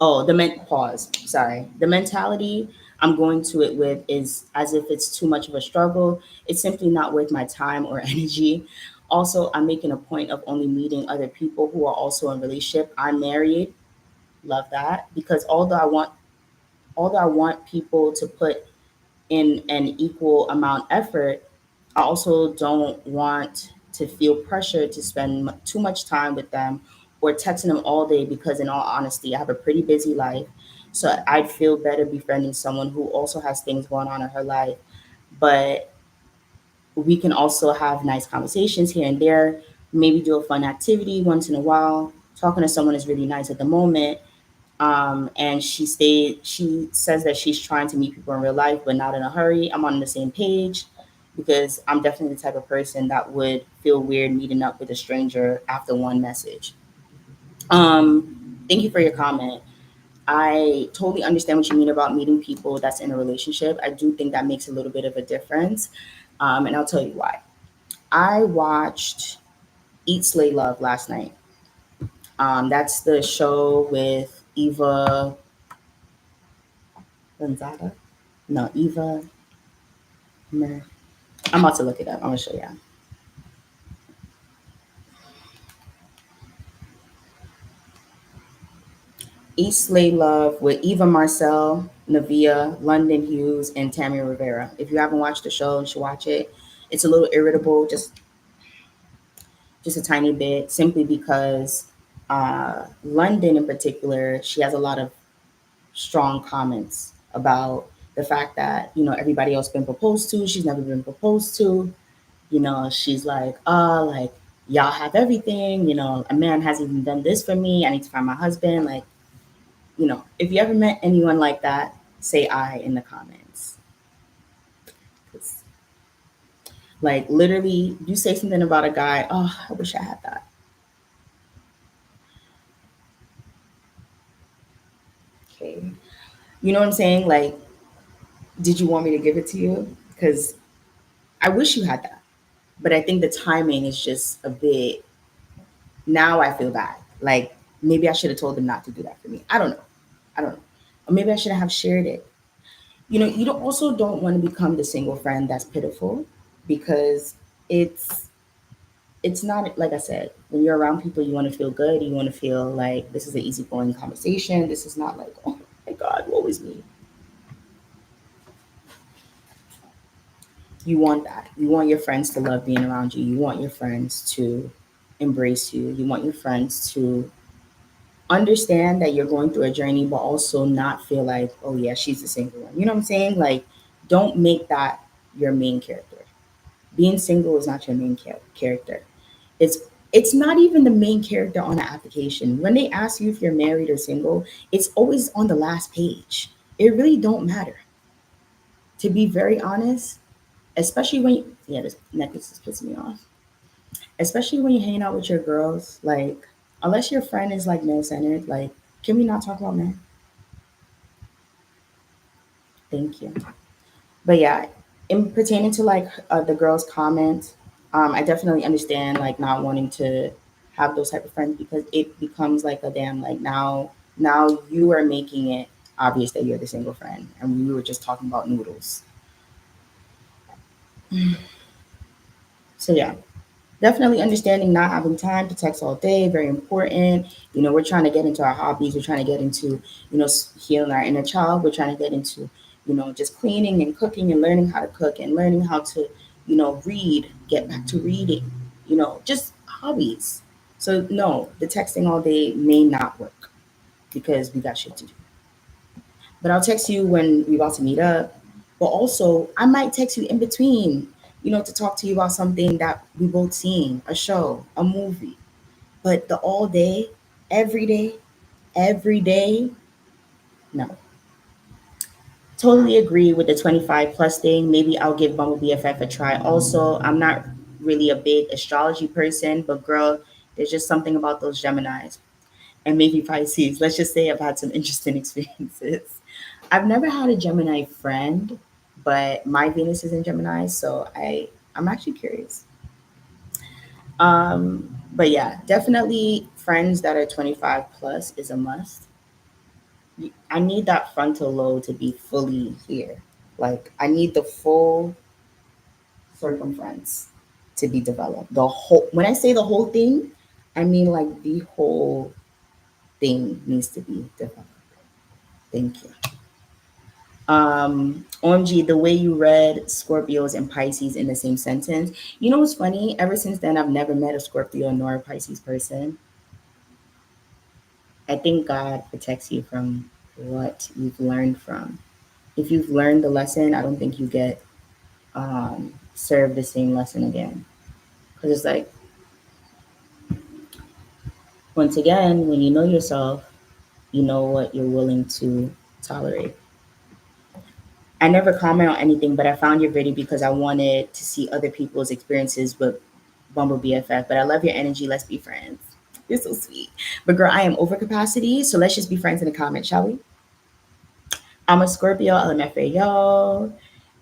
Oh, pause. Sorry. The mentality I'm going to it with is as if it's too much of a struggle. It's simply not worth my time or energy. Also, I'm making a point of only meeting other people who are also in relationship. I'm married. Love that because although I want people to put in an equal amount effort, I also don't want to feel pressure to spend too much time with them or texting them all day because, in all honesty, I have a pretty busy life. So I'd feel better befriending someone who also has things going on in her life. But we can also have nice conversations here and there, maybe do a fun activity once in a while. Talking to someone is really nice at the moment, and she says that she's trying to meet people in real life but not in a hurry. I'm on the same page because I'm definitely the type of person that would feel weird meeting up with a stranger after one message. um Thank you for your comment. I totally understand what you mean about meeting people that's in a relationship. I do think that makes a little bit of a difference, and I'll tell you why. I watched Eat Slay Love last night. That's the show with Eva Gonzaga. No, Eva. Mer- I'm about to look it up. I'm gonna show you. East Slay Love with Eva Marcel, Navia, London Hughes, and Tammy Rivera. If you haven't watched the show, you should watch it. It's a little irritable, just a tiny bit, simply because London in particular, she has a lot of strong comments about the fact that everybody else been proposed to, she's never been proposed to. She's like y'all have everything. A man hasn't even done this for me. I need to find my husband. Like, if you ever met anyone like that, say I in the comments. 'Cause, like, literally, you say something about a guy, oh, I wish I had that. Okay. You know what I'm saying? Like, did you want me to give it to you? Because I wish you had that. But I think the timing is just a bit, now I feel bad. Like, maybe I should have told them not to do that for me. I don't know. I don't know. Or maybe I shouldn't have shared it. You don't also don't want to become the single friend that's pitiful, because it's it's not, like I said, when you're around people, you want to feel good. You want to feel like this is an easygoing conversation. This is not like, oh my God, what was me? You want that. You want your friends to love being around you. You want your friends to embrace you. You want your friends to understand that you're going through a journey, but also not feel like, oh yeah, she's the single one. You know what I'm saying? Like, don't make that your main character. Being single is not your main character. It's it's not even the main character on the application. When they ask you if you're married or single, it's always on the last page. It really don't matter. To be very honest, especially when yeah, this necklace is pissing me off. Especially when you're hanging out with your girls, like unless your friend is like male centered, like can we not talk about men? Thank you. But yeah, in pertaining to like the girls' comment, I definitely understand like not wanting to have those type of friends, because it becomes like a damn like now you are making it obvious that you're the single friend, and we were just talking about noodles. So yeah, definitely understanding not having time to text all day, very important. We're trying to get into our hobbies. We're trying to get into, healing our inner child. We're trying to get into, just cleaning and cooking and learning how to cook and learning how to, read, get back to reading, just hobbies. So no, the texting all day may not work because we got shit to do. But I'll text you when we're about to meet up. But also, I might text you in between, to talk to you about something that we both seen, a show, a movie. But the all day, every day, every day, no. Totally agree with the 25 plus thing. Maybe I'll give Bumble BFF a try. Also, I'm not really a big astrology person, but girl, there's just something about those Geminis and maybe Pisces. Let's just say I've had some interesting experiences. I've never had a Gemini friend, but my Venus is in Gemini, so I'm actually curious. But yeah, definitely friends that are 25 plus is a must. I need that frontal lobe to be fully here. Like I need the full circumference to be developed. The whole when I say the whole thing, I mean like the whole thing needs to be developed. Thank you. OMG, the way you read Scorpios and Pisces in the same sentence. You know what's funny? Ever since then, I've never met a Scorpio nor a Pisces person. I think God protects you from what you've learned from. If you've learned the lesson, I don't think you get served the same lesson again. Because it's like, once again, when you know yourself, you know what you're willing to tolerate. I never comment on anything, but I found your video because I wanted to see other people's experiences with Bumble BFF. But I love your energy. Let's be friends. You're so sweet. But girl, I am over capacity, so let's just be friends in the comments, shall we? I'm a Scorpio, LMFAO.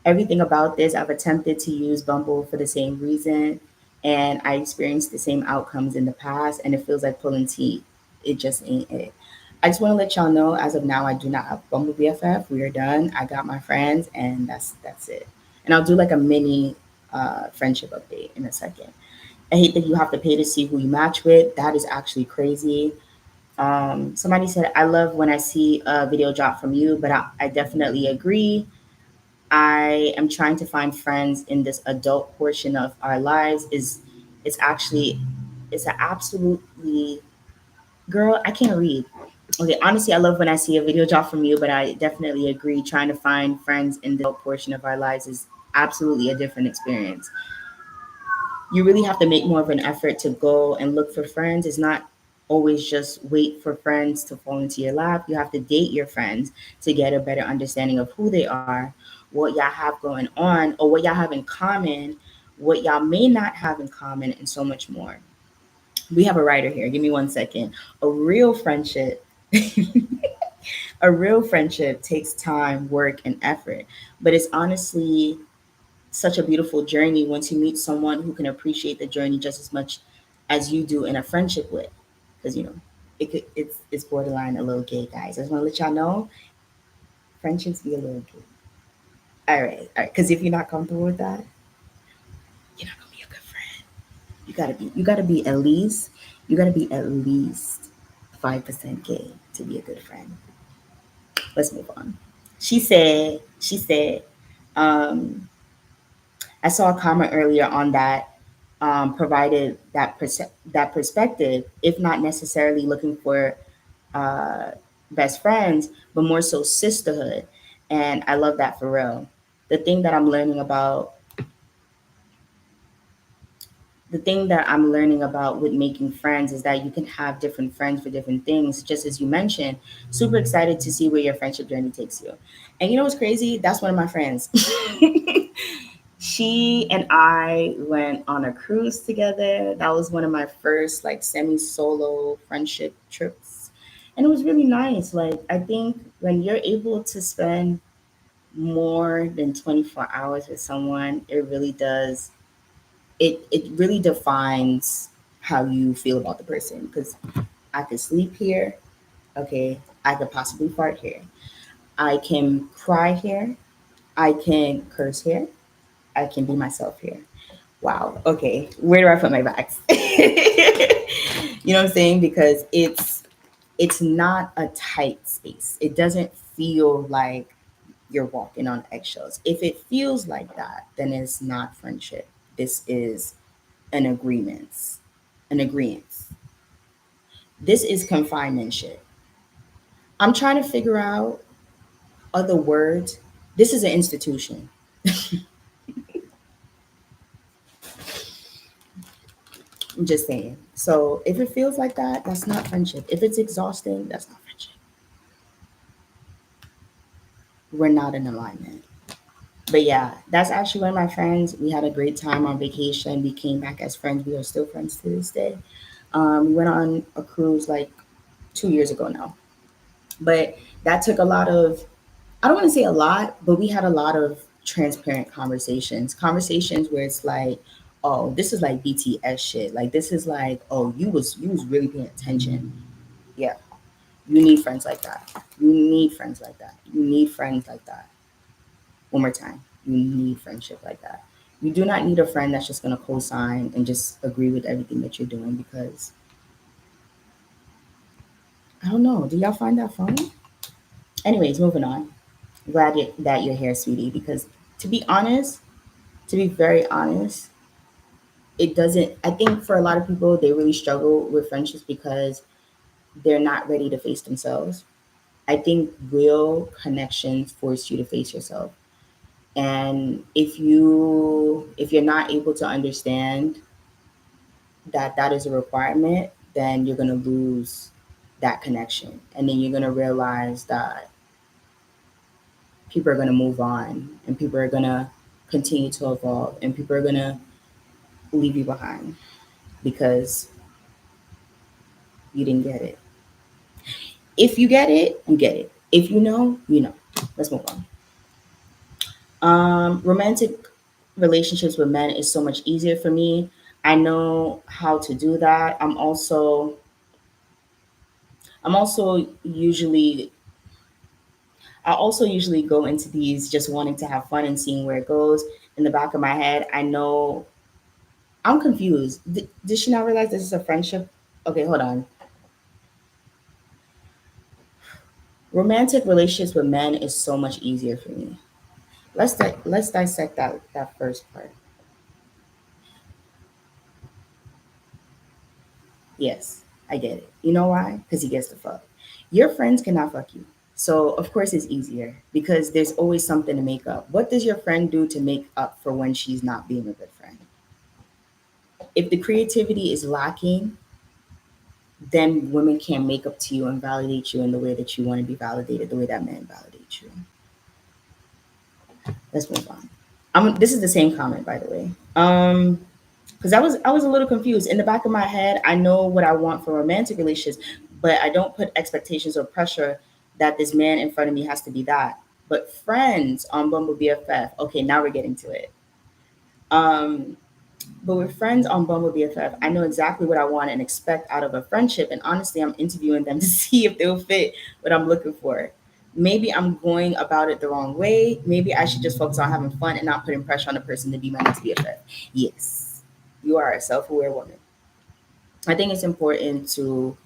Everything about this, I've attempted to use Bumble for the same reason, and I experienced the same outcomes in the past, and it feels like pulling teeth. It just ain't it. I just want to let y'all know, as of now, I do not have Bumble BFF. We are done. I got my friends, and that's it. And I'll do like a mini friendship update in a second. I hate that you have to pay to see who you match with. That is actually crazy. Somebody said, I love when I see a video drop from you, but I definitely agree. I am trying to find friends in this adult portion of our lives. It's actually it's an absolutely girl, I can't read. Okay, honestly, I love when I see a video drop from you, but I definitely agree. Trying to find friends in the adult portion of our lives is absolutely a different experience. You really have to make more of an effort to go and look for friends. It's not always just wait for friends to fall into your lap. You have to date your friends to get a better understanding of who they are, what y'all have going on, or what y'all have in common, what y'all may not have in common, and so much more. We have a writer here. Give me 1 second. A real friendship. A real friendship takes time, work, and effort, but it's honestly such a beautiful journey once you meet someone who can appreciate the journey just as much as you do in a friendship with. Because it's borderline a little gay, guys. I just want to let y'all know Friendships be a little gay. All right, all right. Because if you're not comfortable with that, you're not gonna be a good friend. You gotta be at least, you gotta be at least 5% gay to be a good friend. Let's move on. She said, um, I saw a comment earlier on that, provided that that perspective, if not necessarily looking for uh, best friends, but more so sisterhood. And I love that for real. The thing that I'm learning about the thing that I'm learning about with making friends is that you can have different friends for different things, just as you mentioned. Super excited to see where your friendship journey takes you. And you know what's crazy? That's one of my friends. She and I went on a cruise together. That was one of my first like semi solo friendship trips. And it was really nice. Like, I think when you're able to spend more than 24 hours with someone, it really does it really defines how you feel about the person, because I could sleep here, okay, I could possibly fart here, I can cry here, I can curse here, I can be myself here. Wow, okay, where do I put my bags? You know what I'm saying? Because it's not a tight space. It doesn't feel like you're walking on eggshells. If it feels like that, then it's not friendship. This is an agreement. An agreement. This is confinement shit. I'm trying to figure out other words. This is an institution. I'm just saying. So if it feels like that, that's not friendship. If it's exhausting, that's not friendship. We're not in alignment. But yeah, that's actually one of my friends. We had a great time on vacation. We came back as friends. We are still friends to this day. We went on a cruise like 2 years ago now. But that took a lot of, I don't want to say a lot, but we had a lot of transparent conversations. Conversations where it's like, oh, this is like BTS shit. Like this is like, oh, you was really paying attention. Yeah. You need friends like that. You need friends like that. You need friends like that. One more time. You need friendship like that. You do not need a friend that's just gonna co-sign and just agree with everything that you're doing, because I don't know. Do y'all find that funny? Anyways, moving on. Glad that you're here, sweetie, because to be honest, to be very honest, it doesn't, I think for a lot of people, they really struggle with friendships because they're not ready to face themselves. I think real connections force you to face yourself. And if you're not able to understand that that is a requirement, then you're going to lose that connection. And then you're going to realize that people are going to move on, and people are going to continue to evolve, and people are going to leave you behind because you didn't get it. If you get it, you get it. If you know, you know. Let's move on. Romantic relationships with men is so much easier for me. I know how to do that. I'm also usually I also usually go into these just wanting to have fun and seeing where it goes. In the back of my head, I know I'm confused. Did she not realize this is a friendship? Okay, hold on. Romantic relationships with men is so much easier for me. Let's dissect that first part. Yes, I get it. You know why? Because he gets the fuck. Your friends cannot fuck you. So of course it's easier because there's always something to make up. What does your friend do to make up for when she's not being a good friend? If the creativity is lacking, then women can't make up to you and validate you in the way that you want to be validated, the way that men validate you. Let's move on. This is the same comment, by the way. Because I was a little confused. In the back of my head, I know what I want for romantic relationships, but I don't put expectations or pressure that this man in front of me has to be that. But friends on Bumble BFF. Okay, now we're getting to it. Um, but with friends on Bumble BFF, I know exactly what I want and expect out of a friendship. And honestly, I'm interviewing them to see if they'll fit what I'm looking for. Maybe I'm going about it the wrong way. Maybe I should just focus on having fun and not putting pressure on the person to be my next BFF. Yes, you are a self aware woman. I think it's important to,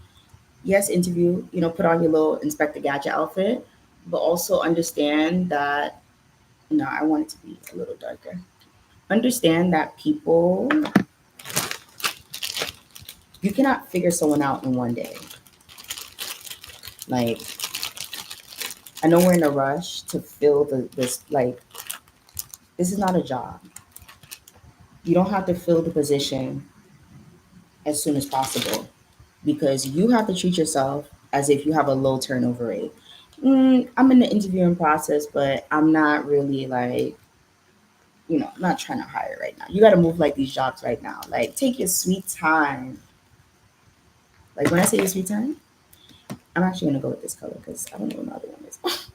yes, interview, put on your little Inspector Gadget outfit, but also understand that, no, I want it to be a little darker. Understand that people, you cannot figure someone out in one day. Like, I know we're in a rush to fill this, like, this is not a job. You don't have to fill the position as soon as possible because you have to treat yourself as if you have a low turnover rate. I'm in the interviewing process, but I'm not really like, I'm not trying to hire right now. You got to move like these jobs right now. Like, take your sweet time. Like, when I say your sweet time, I'm actually going to go with this color because I don't know what the other one is.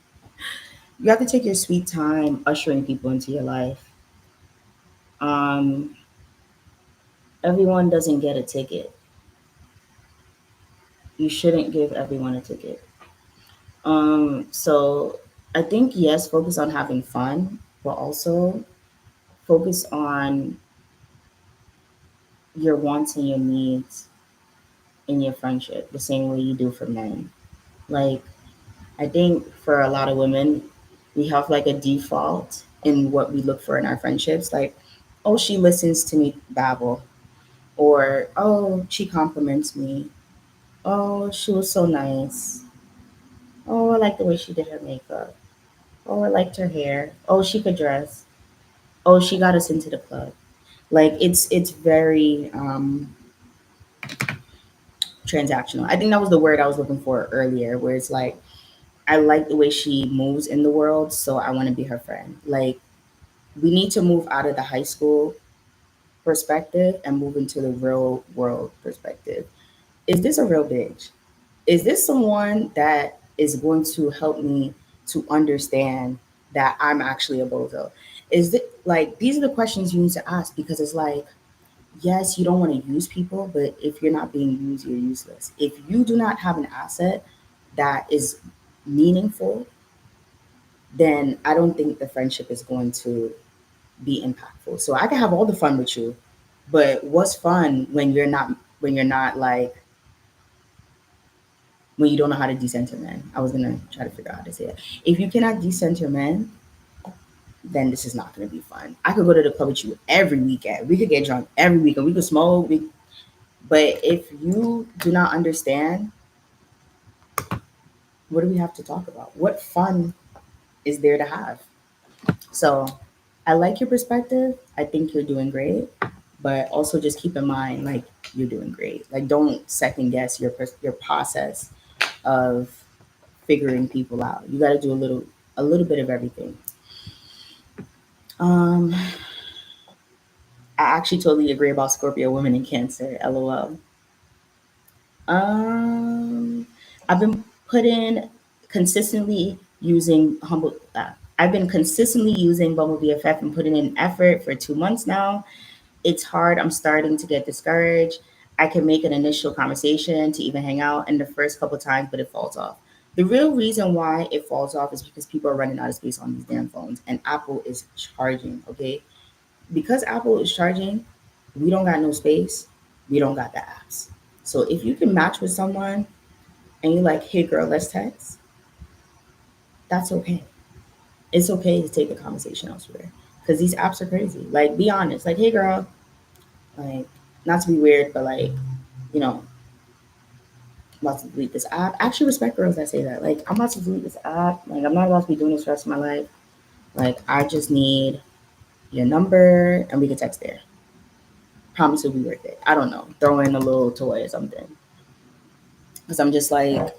You have to take your sweet time ushering people into your life. Um, Everyone doesn't get a ticket. You shouldn't give everyone a ticket. So I think, yes, focus on having fun, but also focus on your wants and your needs in your friendship the same way you do for men. Like, I think for a lot of women, we have like a default in what we look for in our friendships. Like, oh, she listens to me babble, or oh, she compliments me. Oh, she was so nice. Oh, I like the way she did her makeup. Oh, I liked her hair. Oh, she could dress. Oh, she got us into the club. Like, it's very transactional. I think that was the word I was looking for earlier, where it's like I like the way she moves in the world, so I want to be her friend. Like, we need to move out of the high school perspective and move into the real world perspective. Is this a real bitch? Is this someone that is going to help me to understand that I'm actually a bozo? Is it like, these are the questions you need to ask, because it's like, yes, you don't want to use people, but if you're not being used, you're useless. If you do not have an asset that is meaningful, then I don't think the friendship is going to be impactful. So I can have all the fun with you, but what's fun when you're not like, when you don't know how to decenter men? I was gonna try to figure out how to say it. If you cannot decenter men, then this is not gonna be fun. I could go to the club with you every weekend. We could get drunk every weekend. We could smoke. But if you do not understand, what do we have to talk about? What fun is there to have? So I like your perspective. I think you're doing great, but also just keep in mind, like, you're doing great. Like, don't second guess your process of figuring people out. You got to do a little bit of everything. Um, I actually totally agree about Scorpio women and Cancer. LOL. Um, I've been putting consistently using humble. I've been consistently using Bumble BFF and putting in effort for 2 months now. It's hard. I'm starting to get discouraged. I can make an initial conversation to even hang out in the first couple times, but it falls off. The real reason why it falls off is because people are running out of space on these damn phones, and Apple is charging. Okay, because Apple is charging, we don't got no space. We don't got the apps. So if you can match with someone and you're like, hey girl, let's text, that's okay. It's okay to take the conversation elsewhere. Because these apps are crazy. Like, be honest. Like, hey girl, like, not to be weird, but like, you know, I'm about to delete this app. I actually respect girls that say that. Like, I'm about to delete this app. Like, I'm not about to be doing this for the rest of my life. Like, I just need your number and we can text there. Promise it'll be worth it. I don't know. Throw in a little toy or something. Because I'm just like,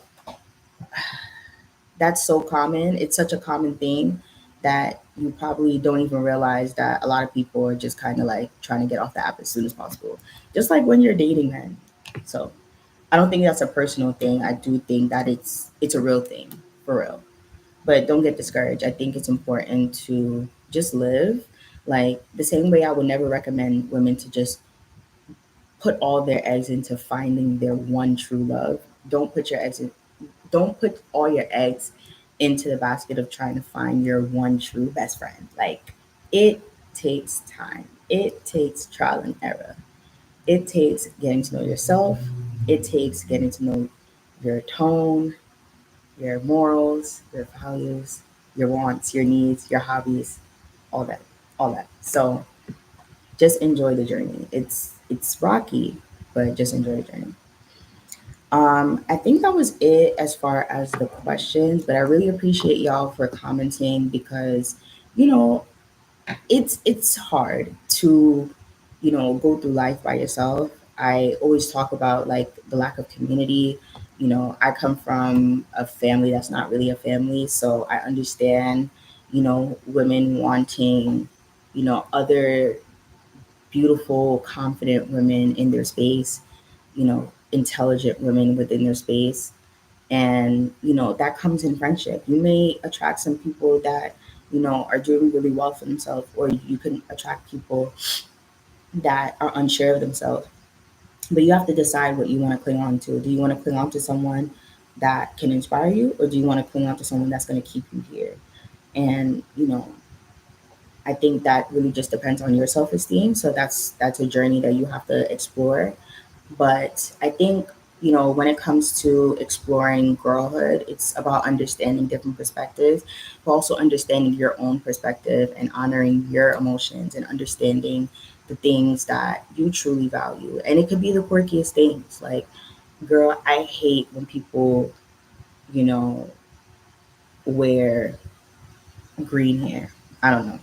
that's so common. It's such a common thing that you probably don't even realize that a lot of people are just kind of like trying to get off the app as soon as possible. Just like when you're dating men. So I don't think that's a personal thing. I do think that it's a real thing, for real. But don't get discouraged. I think it's important to just live. Like, the same way I would never recommend women to just put all their eggs into finding their one true love. Don't put your eggs in, don't put all your eggs into the basket of trying to find your one true best friend. Like, it takes time, it takes trial and error, it takes getting to know yourself, it takes getting to know your tone, your morals, your values, your wants, your needs, your hobbies, all that, all that. So just enjoy the journey. It's rocky, but just enjoy the journey. I think that was it as far as the questions, but I really appreciate y'all for commenting because, you know, it's hard to, go through life by yourself. I always talk about like the lack of community. I come from a family that's not really a family, so I understand, women wanting, other beautiful, confident women in their space, intelligent women within their space. And, that comes in friendship. You may attract some people that, are doing really well for themselves, or you can attract people that are unsure of themselves. But you have to decide what you want to cling on to. Do you want to cling on to someone that can inspire you, or do you want to cling on to someone that's going to keep you here? And, I think that really just depends on your self esteem. So that's a journey that you have to explore. But I think, when it comes to exploring girlhood, it's about understanding different perspectives, but also understanding your own perspective and honoring your emotions and understanding the things that you truly value. And it could be the quirkiest things. Like, girl, I hate when people, you know, wear green hair. I don't know,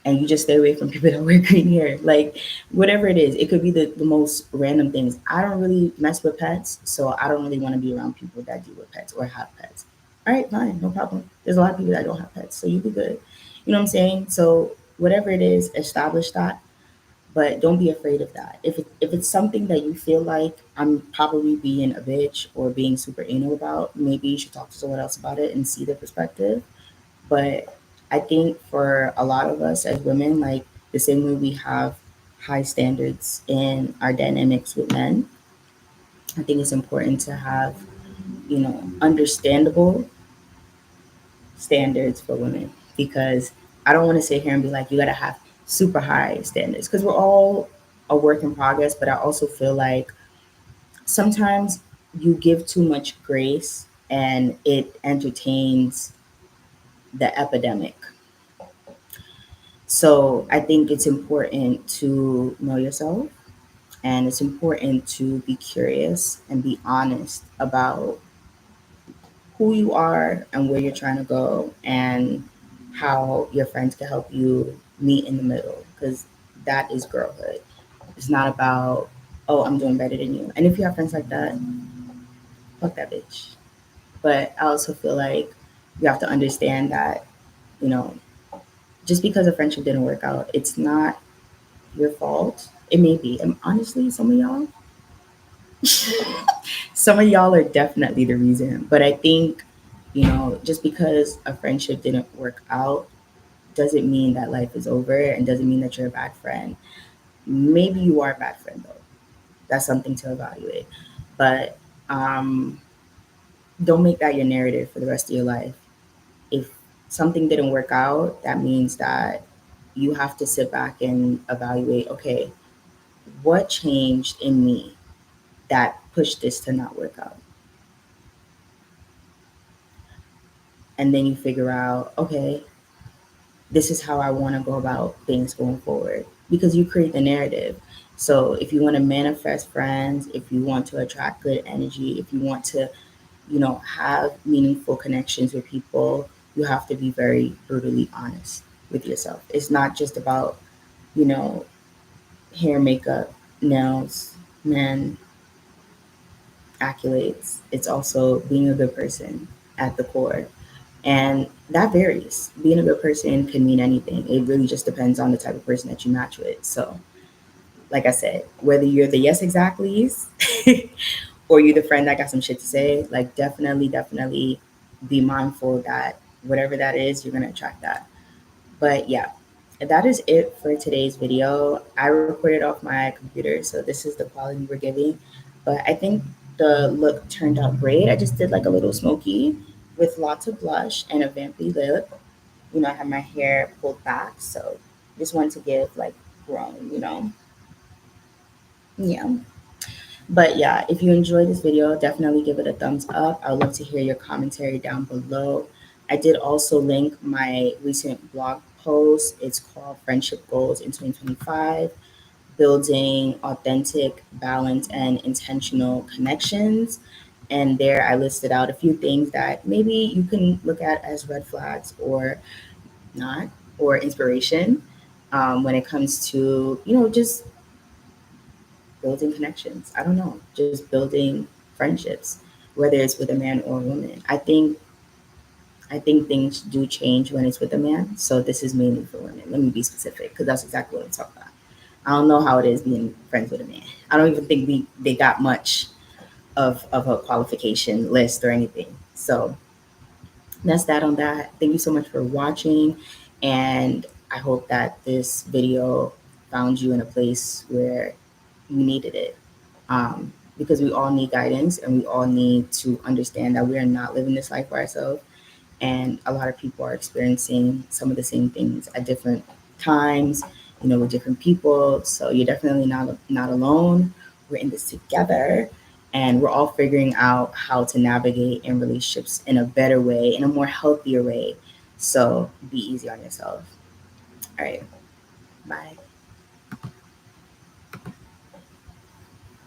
and you just stay away from people that wear green hair. Like, whatever it is, it could be the most random things. I don't really mess with pets, so I don't really want to be around people that deal with pets or have pets. All right, fine, no problem. There's a lot of people that don't have pets, so you be good. You know what I'm saying? So whatever it is, establish that, but don't be afraid of that. If it's something that you feel like I'm probably being a bitch or being super anal about, maybe you should talk to someone else about it and see their perspective. But I think for a lot of us as women, like the same way we have high standards in our dynamics with men, I think it's important to have, understandable standards for women, because I don't want to sit here and be like, you got to have super high standards, because we're all a work in progress. But I also feel like sometimes you give too much grace and it entertains the epidemic. So I think it's important to know yourself, and it's important to be curious and be honest about who you are and where you're trying to go, and how your friends can help you meet in the middle, because that is girlhood. It's not about, oh, I'm doing better than you. And if you have friends like that, fuck that bitch. But I also feel like you have to understand that, you know, just because a friendship didn't work out, it's not your fault. It may be. And honestly, some of y'all are definitely the reason. But I think, just because a friendship didn't work out doesn't mean that life is over, and doesn't mean that you're a bad friend. Maybe you are a bad friend though. That's something to evaluate. But um, don't make that your narrative for the rest of your life. If something didn't work out, that means that you have to sit back and evaluate, okay, what changed in me that pushed this to not work out? And then you figure out, okay, this is how I want to go about things going forward, because you create the narrative. So if you want to manifest friends, if you want to attract good energy, if you want to, have meaningful connections with people, you have to be very brutally honest with yourself. It's not just about, you know, hair, makeup, nails, men, accolades. It's also being a good person at the core. And that varies. Being a good person can mean anything. It really just depends on the type of person that you match with. So, like I said, whether you're the yes exactly's or you're the friend that got some shit to say, like, definitely be mindful that whatever that is, you're gonna attract that. But yeah, that is it for today's video. I recorded off my computer, so this is the quality we're giving. But I think the look turned out great. I just did like a little smoky. with lots of blush and a vampy lip. I have my hair pulled back, so just want to give like grown. Yeah. But yeah, if you enjoyed this video, definitely give it a thumbs up. I would love to hear your commentary down below. I did also link my recent blog post. It's called Friendship Goals in 2025, Building Authentic, Balanced, and Intentional Connections. And there I listed out a few things that maybe you can look at as red flags or not, or inspiration when it comes to, just building connections. I don't know, just building friendships, whether it's with a man or a woman. I think things do change when it's with a man. So this is mainly for women. Let me be specific because that's exactly what I'm talking about. I don't know how it is being friends with a man. I don't even think they got much of a qualification list or anything. So that's that on that. Thank you so much for watching, and I hope that this video found you in a place where you needed it. Because we all need guidance and we all need to understand that we are not living this life for ourselves. And a lot of people are experiencing some of the same things at different times, with different people. So you're definitely not alone. We're in this together, and we're all figuring out how to navigate in relationships in a better way, in a more healthier way. So be easy on yourself. All right, bye.